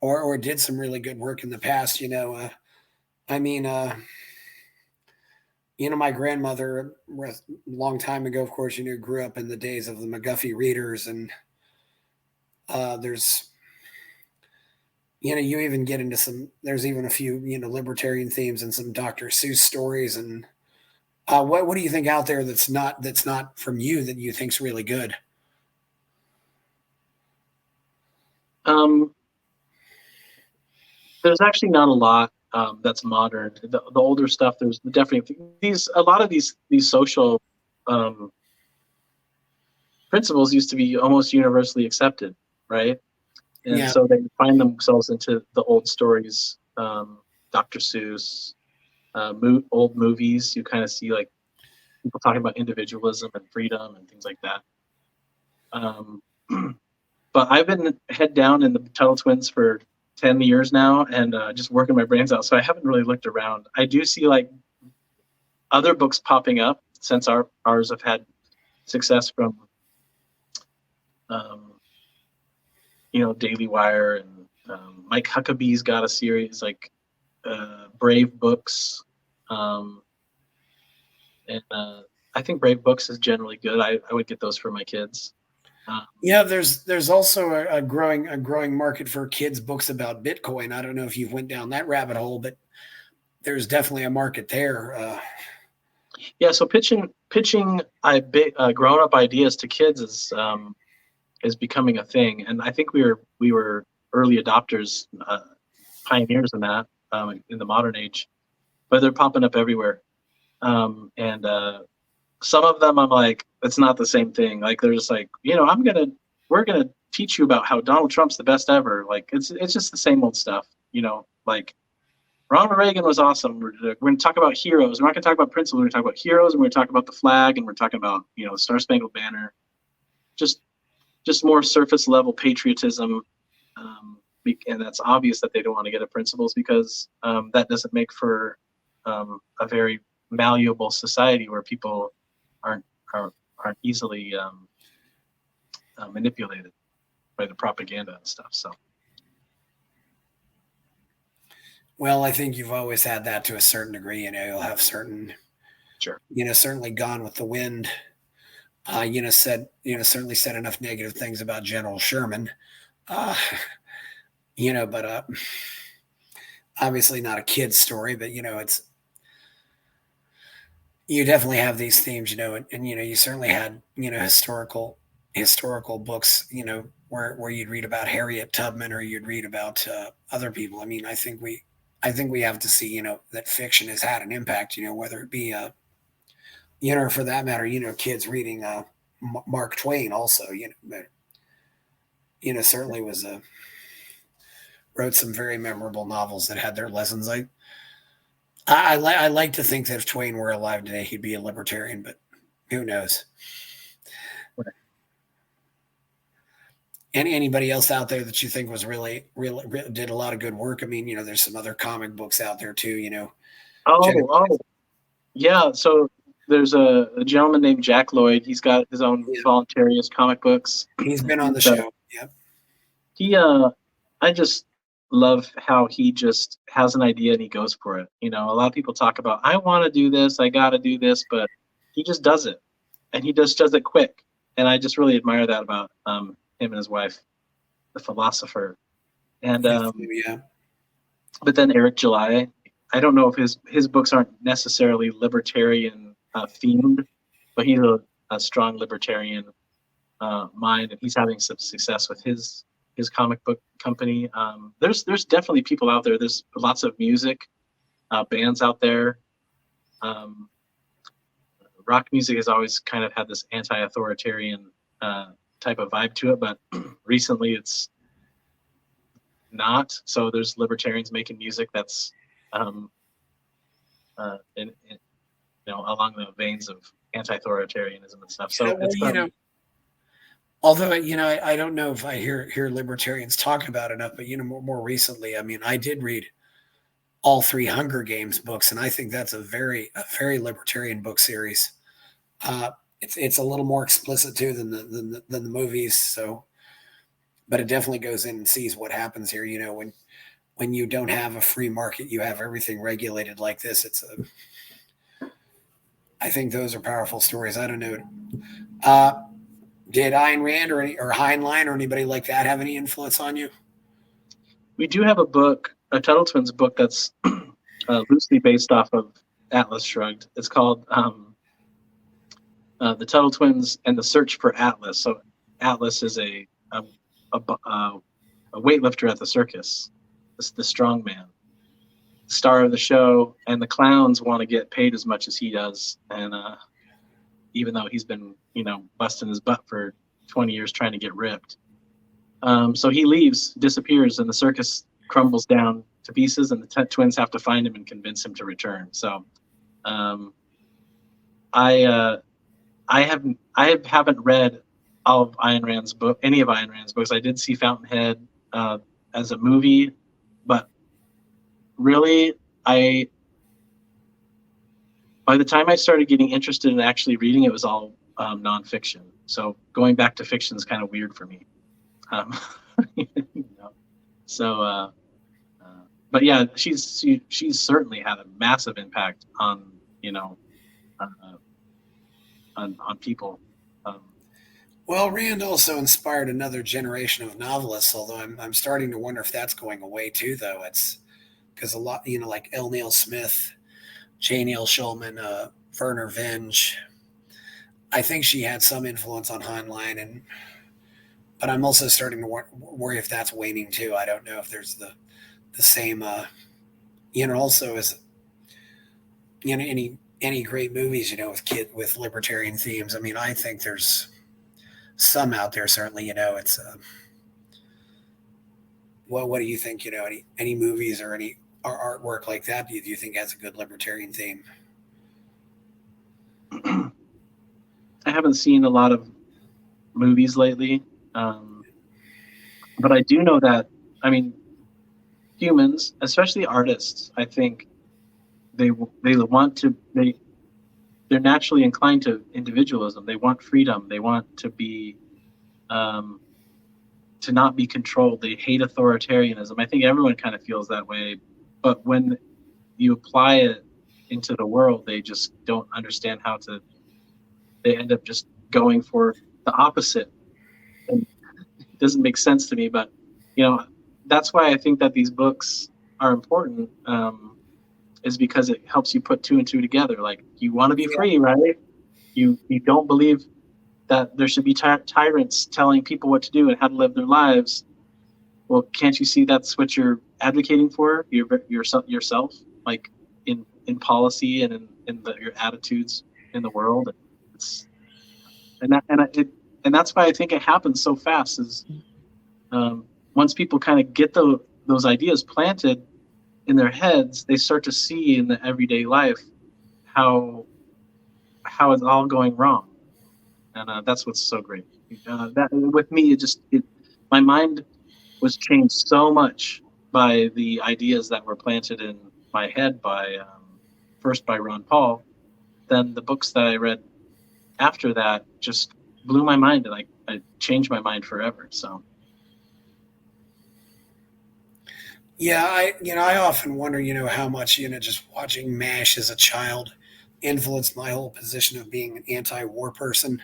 or did some really good work in the past? I mean, my grandmother, a long time ago, of course, grew up in the days of the McGuffey readers, and there's, you even get into there's even a few, libertarian themes and some Dr. Seuss stories. And what do you think out there that's not from you that you think's really good? There's actually not a lot that's modern. The older stuff, there's definitely a lot of these social principles used to be almost universally accepted, right? And so they find themselves into the old stories, Dr. Seuss, old movies. You kind of see like people talking about individualism and freedom and things like that. But I've been head down in the Tuttle Twins for 10 years now, and just working my brains out. So I haven't really looked around. I do see like other books popping up since ours have had success from, Daily Wire, and Mike Huckabee's got a series like Brave Books. And I think Brave Books is generally good. I would get those for my kids. Yeah, there's also a growing market for kids' books about Bitcoin. I don't know if you went down that rabbit hole, but there's definitely a market there. Yeah, so pitching grown-up ideas to kids is becoming a thing, and I think we were early adopters, pioneers in that. in the modern age, but they're popping up everywhere. And some of them I'm like, it's not the same thing. Like they're just like, we're gonna teach you about how Donald Trump's the best ever. Like it's just the same old stuff, like Ronald Reagan was awesome. We're going to talk about heroes. We're not going to talk about principles. We're going to talk about heroes, and we're going to talk about the flag, and we're talking about Star Spangled Banner. Just more surface level patriotism, and that's obvious that they don't want to get at principles because that doesn't make for a very malleable society where people aren't easily manipulated by the propaganda and stuff. So. Well, I think you've always had that to a certain degree. You'll have certain, sure, certainly Gone with the Wind. Certainly said enough negative things about General Sherman. But obviously not a kid's story. But it's you definitely have these themes, and you certainly had historical books, where you'd read about Harriet Tubman or you'd read about other people. I mean, I think we have to see, that fiction has had an impact, whether it be, or for that matter, kids reading Mark Twain also, certainly was wrote some very memorable novels that had their lessons. I like to think that if Twain were alive today, he'd be a libertarian, but who knows? Right. Anybody else out there that you think was really did a lot of good work? I mean, there's some other comic books out there too, Yeah. So there's a gentleman named Jack Lloyd. He's got his own voluntarist comic books. He's been on the show. Yep. I just love how he just has an idea and he goes for it. A lot of people talk about, I want to do this, I got to do this, but he just does it, and he just does it quick. And I just really admire that about him and his wife, the philosopher. And but then Eric July, I don't know if his books aren't necessarily libertarian themed, but he's a strong libertarian mind, and he's having some success with his comic book company. There's definitely people out there. There's lots of music bands out there. Rock music has always kind of had this anti-authoritarian type of vibe to it, but recently it's not. So there's libertarians making music that's along the veins of anti-authoritarianism and stuff. So although I don't know if I hear libertarians talk about it enough, but more recently, I mean, I did read all 3 Hunger Games books, and I think that's a very libertarian book series. It's a little more explicit too than the movies. So, but it definitely goes in and sees what happens here. When you don't have a free market, you have everything regulated like this. I think those are powerful stories. I don't know. Did Ayn Rand or Heinlein or anybody like that have any influence on you? We do have a book, a Tuttle Twins book that's loosely based off of Atlas Shrugged. It's called The Tuttle Twins and the Search for Atlas. So Atlas is a weightlifter at the circus, the strong man, the star of the show, and the clowns want to get paid as much as he does. And even though he's been, busting his butt for 20 years trying to get ripped. So he leaves, disappears, and the circus crumbles down to pieces, and the twins have to find him and convince him to return. So I haven't read all of Ayn Rand's any of Ayn Rand's books. I did see Fountainhead as a movie, but really, by the time I started getting interested in actually reading, it was all nonfiction. So going back to fiction is kind of weird for me. So, but yeah, she's certainly had a massive impact on on people. Well, Rand also inspired another generation of novelists, although I'm starting to wonder if that's going away too, though. It's because a lot, like L. Neil Smith, J. Neil Schulman, Werner Vinge. I think she had some influence on Heinlein, but I'm also starting to worry if that's waning too. I don't know if there's the same Also as any great movies, with libertarian themes. I mean, I think there's some out there. Certainly, it's what do you think? Any movies or any artwork like that? Do you think has a good libertarian theme? I haven't seen a lot of movies lately, but I do know that, I mean, humans, especially artists, I think they want to they're naturally inclined to individualism. They want freedom. They want to not be controlled. They hate authoritarianism. I think everyone kind of feels that way, but when you apply it into the world, they just don't understand how to. They end up just going for the opposite, and it doesn't make sense to me. But that's why I think that these books are important. Is because it helps you put two and two together. Like, you want to be free, right? You don't believe that there should be tyrants telling people what to do and how to live their lives. Well, can't you see that's what you're advocating for yourself, like in policy and in your attitudes in the world? And that's why I think it happens so fast. Is once people kind of get those ideas planted in their heads, they start to see in the everyday life how it's all going wrong, and that's what's so great. That with me, my mind was changed so much by the ideas that were planted in my head by first by Ron Paul. Then the books that I read after that just blew my mind, and I changed my mind forever. So. Yeah, I often wonder, how much, just watching MASH as a child influenced my whole position of being an anti-war person,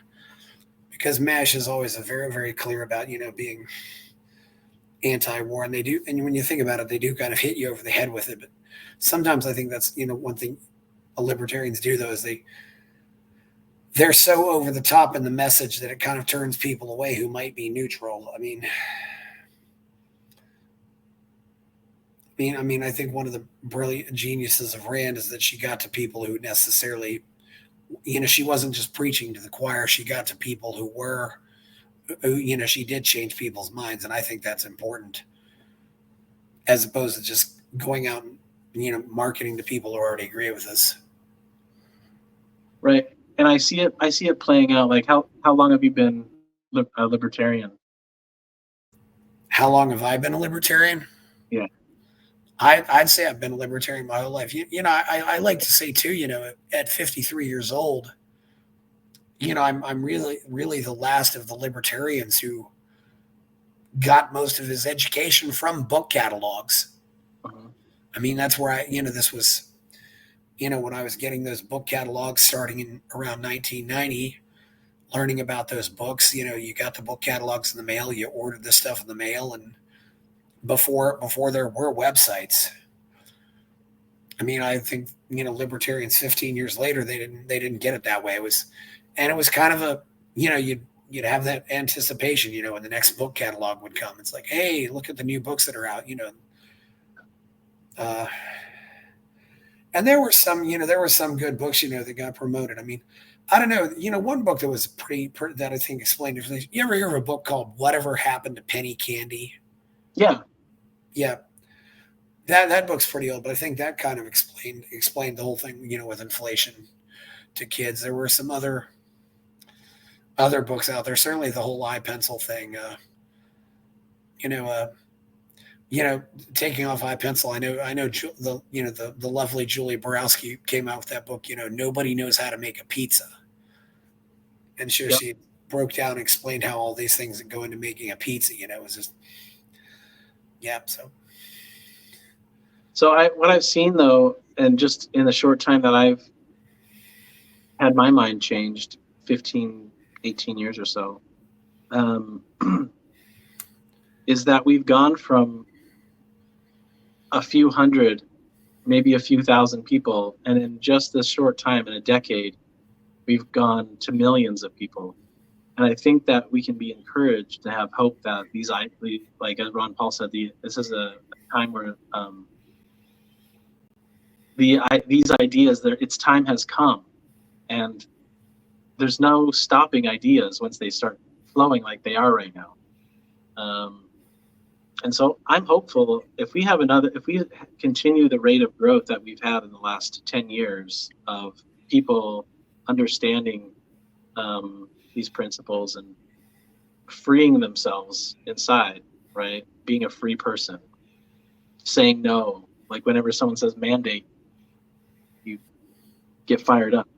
because MASH is always a very, very clear about, being anti-war, and when you think about it, they do kind of hit you over the head with it. But sometimes I think that's, one thing libertarians do, though, is they're so over the top in the message that it kind of turns people away who might be neutral. I think one of the brilliant geniuses of Rand is that she got to people who necessarily, she wasn't just preaching to the choir. She got to people who she did change people's minds. And I think that's important, as opposed to just going out and, marketing to people who already agree with us. Right. And I see it playing out. Like, how long have you been a libertarian? How long have I been a libertarian? Yeah. I'd say I've been a libertarian my whole life. I like to say too, at 53 years old, I'm really, really the last of the libertarians who got most of his education from book catalogs. Uh-huh. That's where this was, when I was getting those book catalogs starting in around 1990, learning about those books, you got the book catalogs in the mail, you ordered the stuff in the mail, and before there were websites. I think, libertarians 15 years later, they didn't get it that way. It was kind of a, you'd have that anticipation, when the next book catalog would come. It's like, hey, look at the new books that are out, and there were some good books, that got promoted. I don't know, one book that was pretty that I think explained it. You ever hear of a book called Whatever Happened to Penny Candy? Yeah. Yeah. That book's pretty old, but I think that kind of explained the whole thing, with inflation to kids. There were some other books out there. Certainly the whole iPencil thing, taking off iPencil. I know the lovely Julie Borowski came out with that book, Nobody Knows How to Make a Pizza. And she broke down and explained how all these things that go into making a pizza, it was just, yeah. So what I've seen, though, and just in the short time that I've had my mind changed, 15, 18 years or so, is that we've gone from a few hundred, maybe a few thousand people, and in just this short time, in a decade, we've gone to millions of people. And I think that we can be encouraged to have hope that like as Ron Paul said, this is a time where these ideas that its time has come, and there's no stopping ideas once they start flowing like they are right now. And so I'm hopeful if we continue the rate of growth that we've had in the last 10 years of people understanding these principles and freeing themselves inside, right? Being a free person, saying no. Like whenever someone says mandate, you get fired up.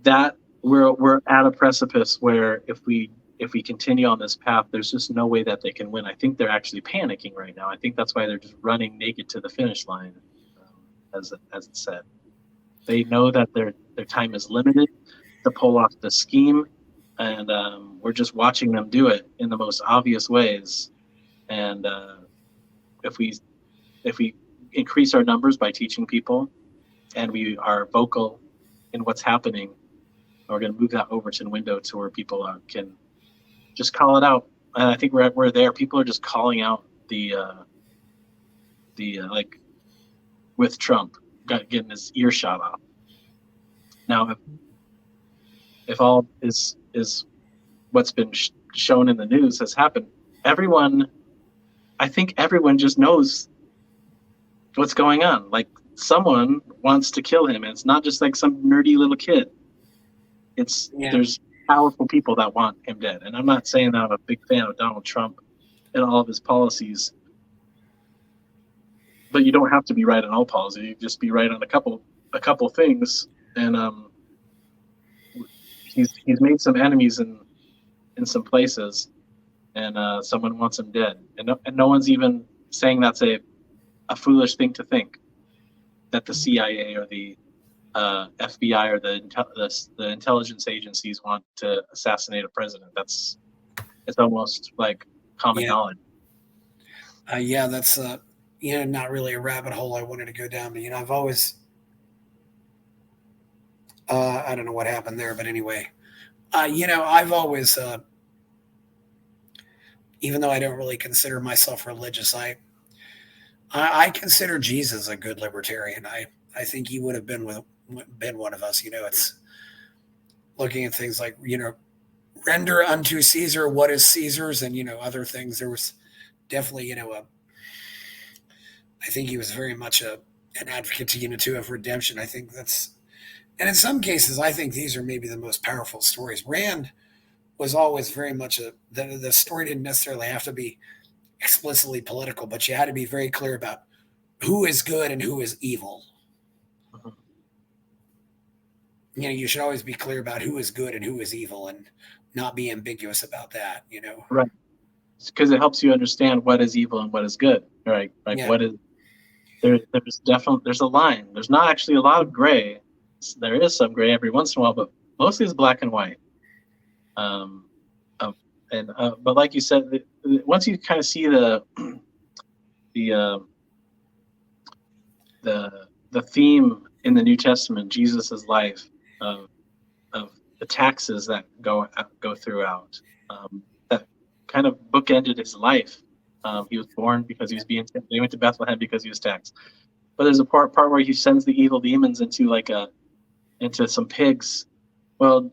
That we're at a precipice where if we continue on this path, there's just no way that they can win. I think they're actually panicking right now. I think that's why they're just running naked to the finish line, as it said. They know that their time is limited to pull off the scheme, and we're just watching them do it in the most obvious ways. And if we increase our numbers by teaching people, and we are vocal in what's happening, we're going to move that Overton window to where people can just call it out. And I think we're there. People are just calling out the like with Trump getting his ear shot off. Now, if all is what's been shown in the news has happened, I think everyone just knows what's going on. Like someone wants to kill him, and it's not just like some nerdy little kid. There's powerful people that want him dead. And I'm not saying that I'm a big fan of Donald Trump and all of his policies, but you don't have to be right on all policies. You just be right on a couple things. And he's made some enemies in some places, and someone wants him dead. And no one's even saying that's a foolish thing to think, that the CIA or the FBI or the intelligence agencies want to assassinate a president. It's almost like common knowledge. That's not really a rabbit hole I wanted to go down, but I've always I don't know what happened there, but anyway, I've always even though I don't really consider myself religious, I consider Jesus a good libertarian. I think he would have been one of us. It's looking at things like, render unto Caesar what is Caesar's, and, other things. There was definitely, I think he was very much an advocate too, of redemption. I think and in some cases, I think these are maybe the most powerful stories. Rand was always very much the story didn't necessarily have to be explicitly political, but you had to be very clear about who is good and who is evil. You should always be clear about who is good and who is evil, and not be ambiguous about that. Right? Because it helps you understand what is evil and what is good. Right? Like what is there's a line. There's not actually a lot of gray. There is some gray every once in a while, but mostly it's black and white. But like you said, once you kind of see the theme in the New Testament, Jesus's life of the taxes that go throughout, that kind of bookended his life. He was born because he went to Bethlehem because he was taxed. But there's a part where he sends the evil demons into some pigs. Well,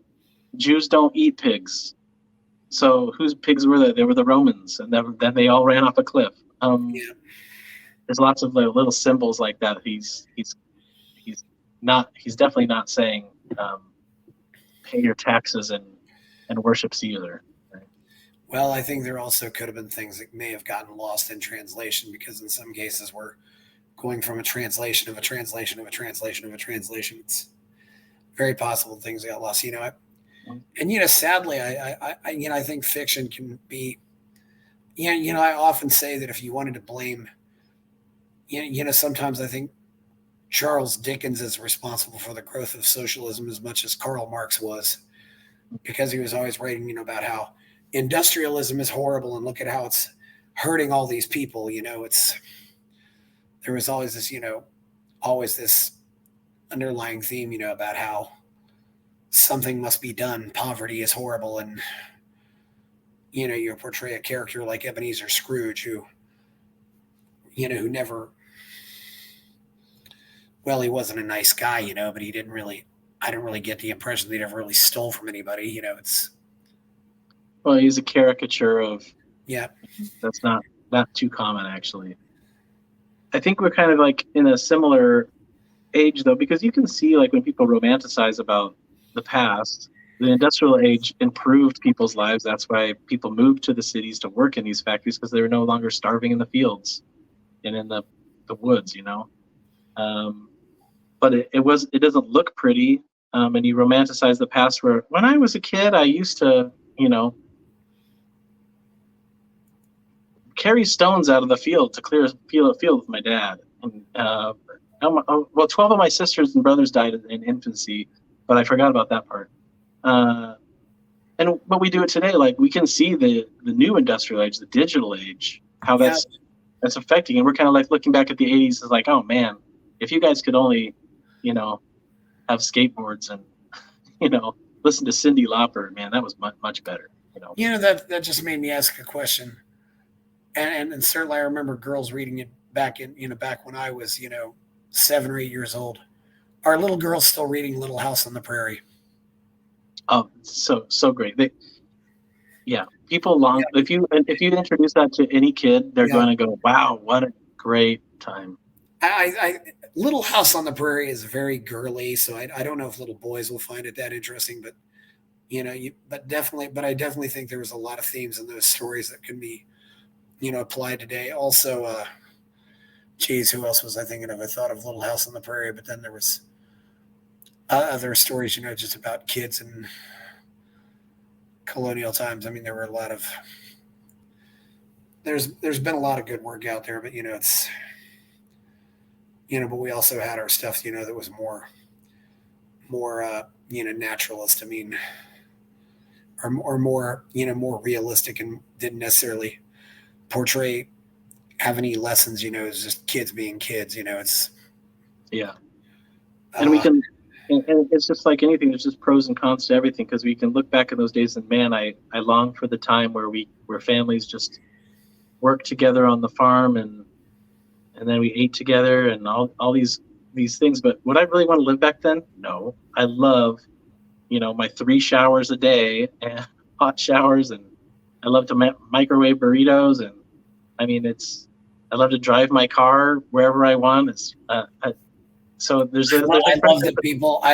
Jews don't eat pigs. So whose pigs were they? They were the Romans, and then they all ran off a cliff. There's lots of little symbols like that. He's definitely not saying pay your taxes and worship Caesar. Right? Well, I think there also could have been things that may have gotten lost in translation, because in some cases we're going from a translation of a translation of a translation of a translation. It's very possible things got lost. And sadly, I think fiction can be. I often say that if you wanted to blame, sometimes I think Charles Dickens is responsible for the growth of socialism as much as Karl Marx was, because he was always writing, about how industrialism is horrible and look at how it's hurting all these people. There was always this underlying theme, about how something must be done. Poverty is horrible. And, you portray a character like Ebenezer Scrooge who never well, he wasn't a nice guy, but he didn't really. I didn't really get the impression that he ever really stole from anybody. It's Well, he's a caricature of. yeah, That's not too common, actually. I think we're kind of like in a similar age, though, because you can see like when people romanticize about the past, the industrial age improved people's lives. That's why people moved to the cities to work in these factories, because they were no longer starving in the fields and in the woods, Um, but it doesn't look pretty. And you romanticize the past where when I was a kid, I used to, carry stones out of the field to clear a field with my dad. And 12 of my sisters and brothers died in infancy, but I forgot about that part. But we do it today. Like we can see the new industrial age, the digital age, how yeah. that's affecting. And we're kind of like looking back at the 80s as like, oh man, if you guys could only, have skateboards and, listen to Cyndi Lauper, man, that was much better. That just made me ask a question, and certainly I remember girls reading it back back when I was 7 or 8 years old. Are little girls still reading Little House on the Prairie? Oh, so great. People if you introduce that to any kid, they're going to go, wow, what a great time. I Little House on the Prairie is very girly, so I don't know if little boys will find it that interesting, but but I definitely think there was a lot of themes in those stories that can be applied today. Also, geez, who else was I thinking of? I thought of Little House on the Prairie, but then there was other stories, just about kids and colonial times. I mean, there were a lot of there's been a lot of good work out there, but it's but we also had our stuff, that was more naturalist. I mean, or more more realistic and didn't necessarily portray have any lessons. It's just kids being kids. It's and we can. And it's just like anything. There's just pros and cons to everything, because we can look back at those days and man, I long for the time where families just worked together on the farm and then we ate together and all these things. But would I really want to live back then? No. I love, my 3 showers a day and hot showers, and I love to microwave burritos, and I mean I love to drive my car wherever I want. So I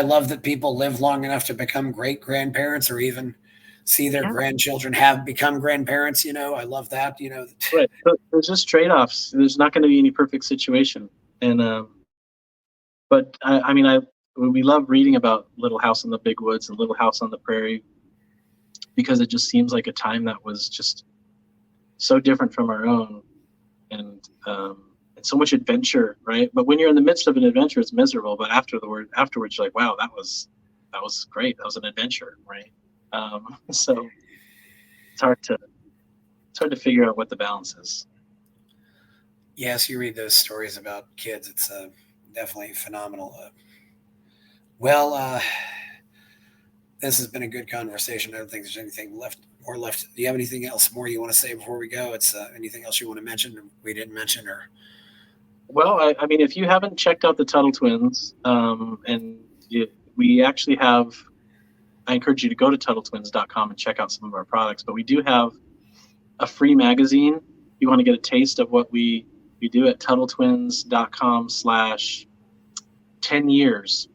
love that people live long enough to become great grandparents or even see their grandchildren have become grandparents. I love that. Right. But there's just trade-offs. There's not going to be any perfect situation. And but we love reading about Little House in the Big Woods and Little House on the Prairie, because it just seems like a time that was just so different from our own, and so much adventure, right? But when you're in the midst of an adventure, it's miserable. But afterwards, you're like, wow, that was great. That was an adventure, right? So it's hard to figure out what the balance is. Yes, you read those stories about kids. It's definitely phenomenal. This has been a good conversation. I don't think there's anything left. Do you have anything else more you want to say before we go? It's anything else you want to mention we didn't mention, or? Well, I mean, if you haven't checked out the Tuttle Twins, we actually have, I encourage you to go to TuttleTwins.com and check out some of our products. But we do have a free magazine. You want to get a taste of what we do at TuttleTwins.com/10 years.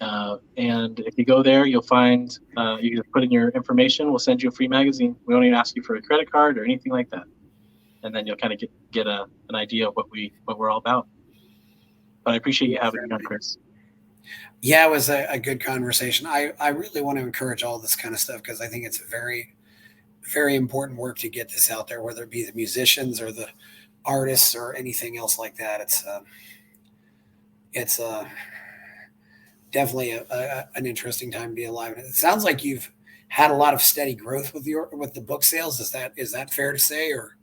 And if you go there, you'll find, you can put in your information. We'll send you a free magazine. We won't even ask you for a credit card or anything like that. And then you'll kind of get an idea of what we're all about. But I appreciate you having me on, Chris. Yeah, it was a good conversation. I really want to encourage all this kind of stuff, because I think it's a very, very important work to get this out there, whether it be the musicians or the artists or anything else like that. It's definitely an interesting time to be alive. And it sounds like you've had a lot of steady growth with the book sales. Is that fair to say? Or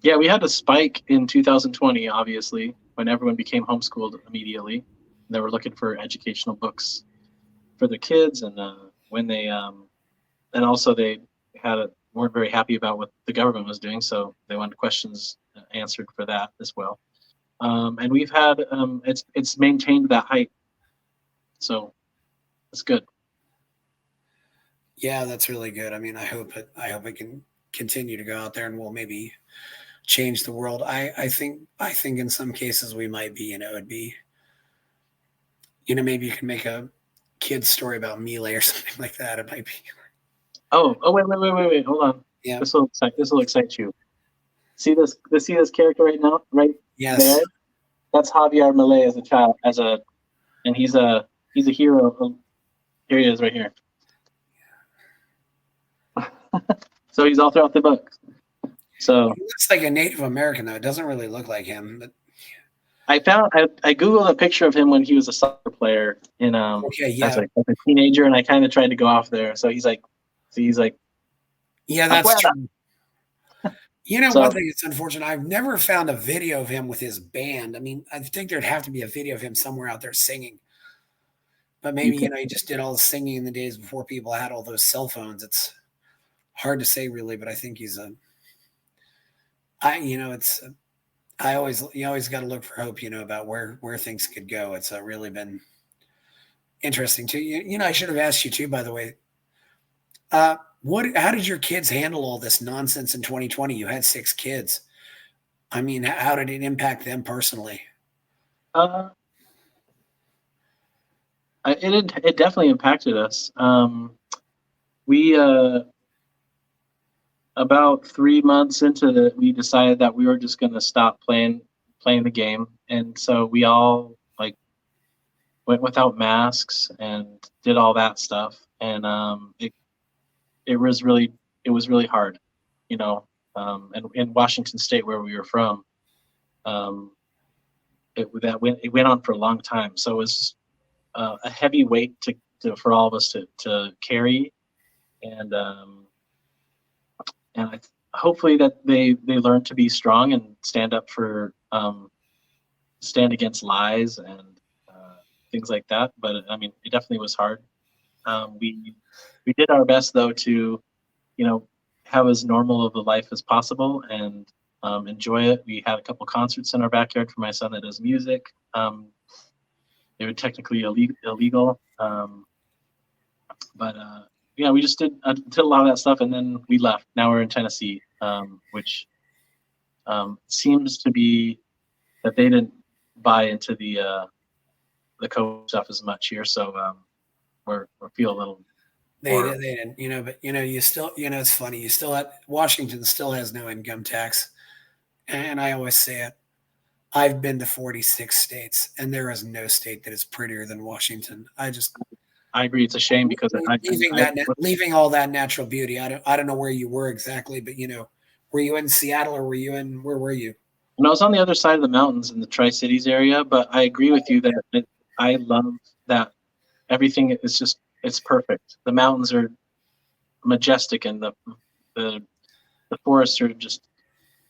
yeah, we had a spike in 2020, obviously, when everyone became homeschooled immediately. They were looking for educational books for their kids, and when they and also they weren't very happy about what the government was doing, so they wanted questions answered for that as well. And we've had it's maintained that height, so it's good. Yeah, that's really good. I mean, I hope it can continue to go out there and we'll maybe change the world. I think in some cases we might be, it'd be, maybe you can make a kid's story about melee or something like that. It might be. Oh, wait, hold on. Yeah. This will excite you. See this character right now, right Yes. there? That's Javier Milei as a child, and he's a hero. Here he is, right here. So he's all throughout the book. So he looks like a Native American, though. It doesn't really look like him. But I googled a picture of him when he was a soccer player in okay, yeah, as a teenager, and I kind of tried to go off there. So he's like, yeah, that's afuera. true. One thing that's unfortunate, I've never found a video of him with his band. I mean, I think there'd have to be a video of him somewhere out there singing. But maybe, he just did all the singing in the days before people had all those cell phones. It's hard to say really, but I think you always got to look for hope, about where things could go. It's really been interesting too. I should have asked you too, by the way, how did your kids handle all this nonsense in 2020? You had 6 kids. I mean, how did it impact them personally? It definitely impacted us. We about 3 months into it, we decided that we were just going to stop playing the game, and so we all went without masks and did all that stuff, and it was really hard, and in Washington State where we were from, it went on for a long time, so it was a heavy weight for all of us to carry, and hopefully that they learn to be strong and stand up stand against lies and things like that. But I mean, it definitely was hard. We did our best though to have as normal of a life as possible and enjoy it. We had a couple concerts in our backyard for my son that does music. They were technically illegal, but yeah, we just did a lot of that stuff, and then we left. Now we're in Tennessee, which seems to be that they didn't buy into the COVID stuff as much here, so we feel a little. They didn't, but you still, it's funny. You still Washington still has no income tax, and I always say it. I've been to 46 states, and there is no state that is prettier than Washington. I agree. It's a shame because leaving all that natural beauty. I don't know where you were exactly, but were you in Seattle or where were you? And I was on the other side of the mountains in the Tri-Cities area, but I agree with you that I love that everything is it's perfect. The mountains are majestic, and the forests are just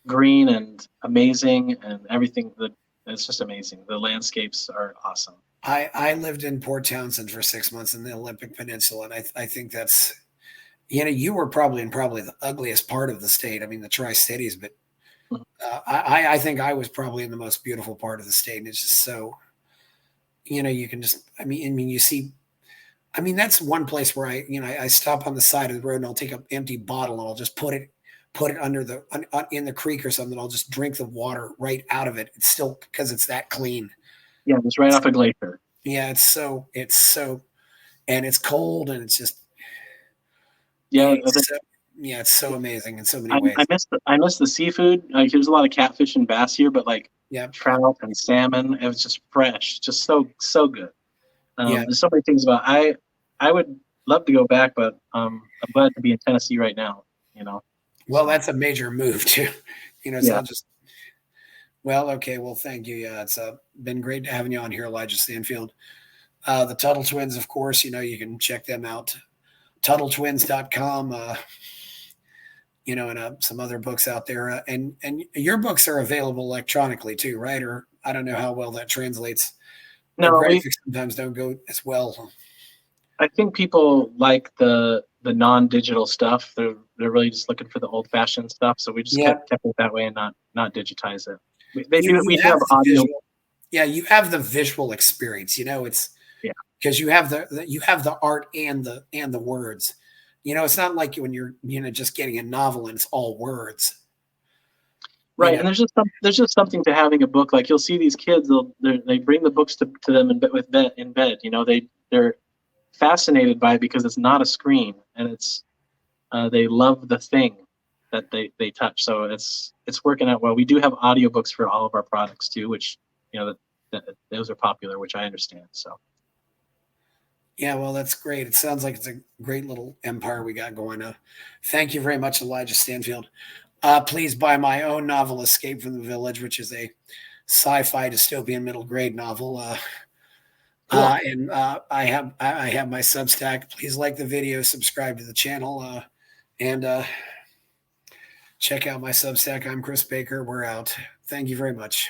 green and amazing, and everything. It's just amazing. The landscapes are awesome. I lived in Port Townsend for 6 months in the Olympic Peninsula, and I think that's, you were probably in the ugliest part of the state. I mean, the Tri-Cities, but I think I was probably in the most beautiful part of the state. And it's just so, you can just, I mean, you see, I mean, that's one place where I stop on the side of the road and I'll take an empty bottle and I'll just put it under in the creek or something. I'll just drink the water right out of it. It's still, because it's that clean. Yeah, it's right off a glacier. Yeah, it's so, and it's cold, and it's just, it's so amazing in so many ways. I miss the seafood. There's a lot of catfish and bass here, but trout and salmon, it was just fresh, just so good. There's so many things about. I would love to go back, but I'm glad to be in Tennessee right now. Well, that's a major move too. It's not just. Well, okay. Well, thank you. Yeah, it's been great having you on here, Elijah Stanfield. The Tuttle Twins, of course, you can check them out. TuttleTwins.com, and some other books out there. And your books are available electronically too, right? Or I don't know how well that translates. No, graphics sometimes don't go as well. I think people like the non-digital stuff. They're really just looking for the old-fashioned stuff. So we just kept it that way and not digitize it. We do have have the audio. visual, yeah, you have the visual experience. It's Yeah. because you have the art and the words. It's not like when you're just getting a novel and it's all words. Right, and there's just something to having a book. Like you'll see these kids, they bring the books to them in bed. They're fascinated by it because it's not a screen, and they love the thing that they touch. So it's working out well. We do have audiobooks for all of our products too, which those are popular, which I understand. So Yeah, well, that's great. It sounds like it's a great little empire we got going. Thank you very much, Elijah Stanfield. Please buy my own novel, Escape from the Village, which is a sci-fi dystopian middle grade novel. cool. And I have my Substack. Please like the video, subscribe to the channel, and check out my Substack. I'm Chris Baker. We're out. Thank you very much.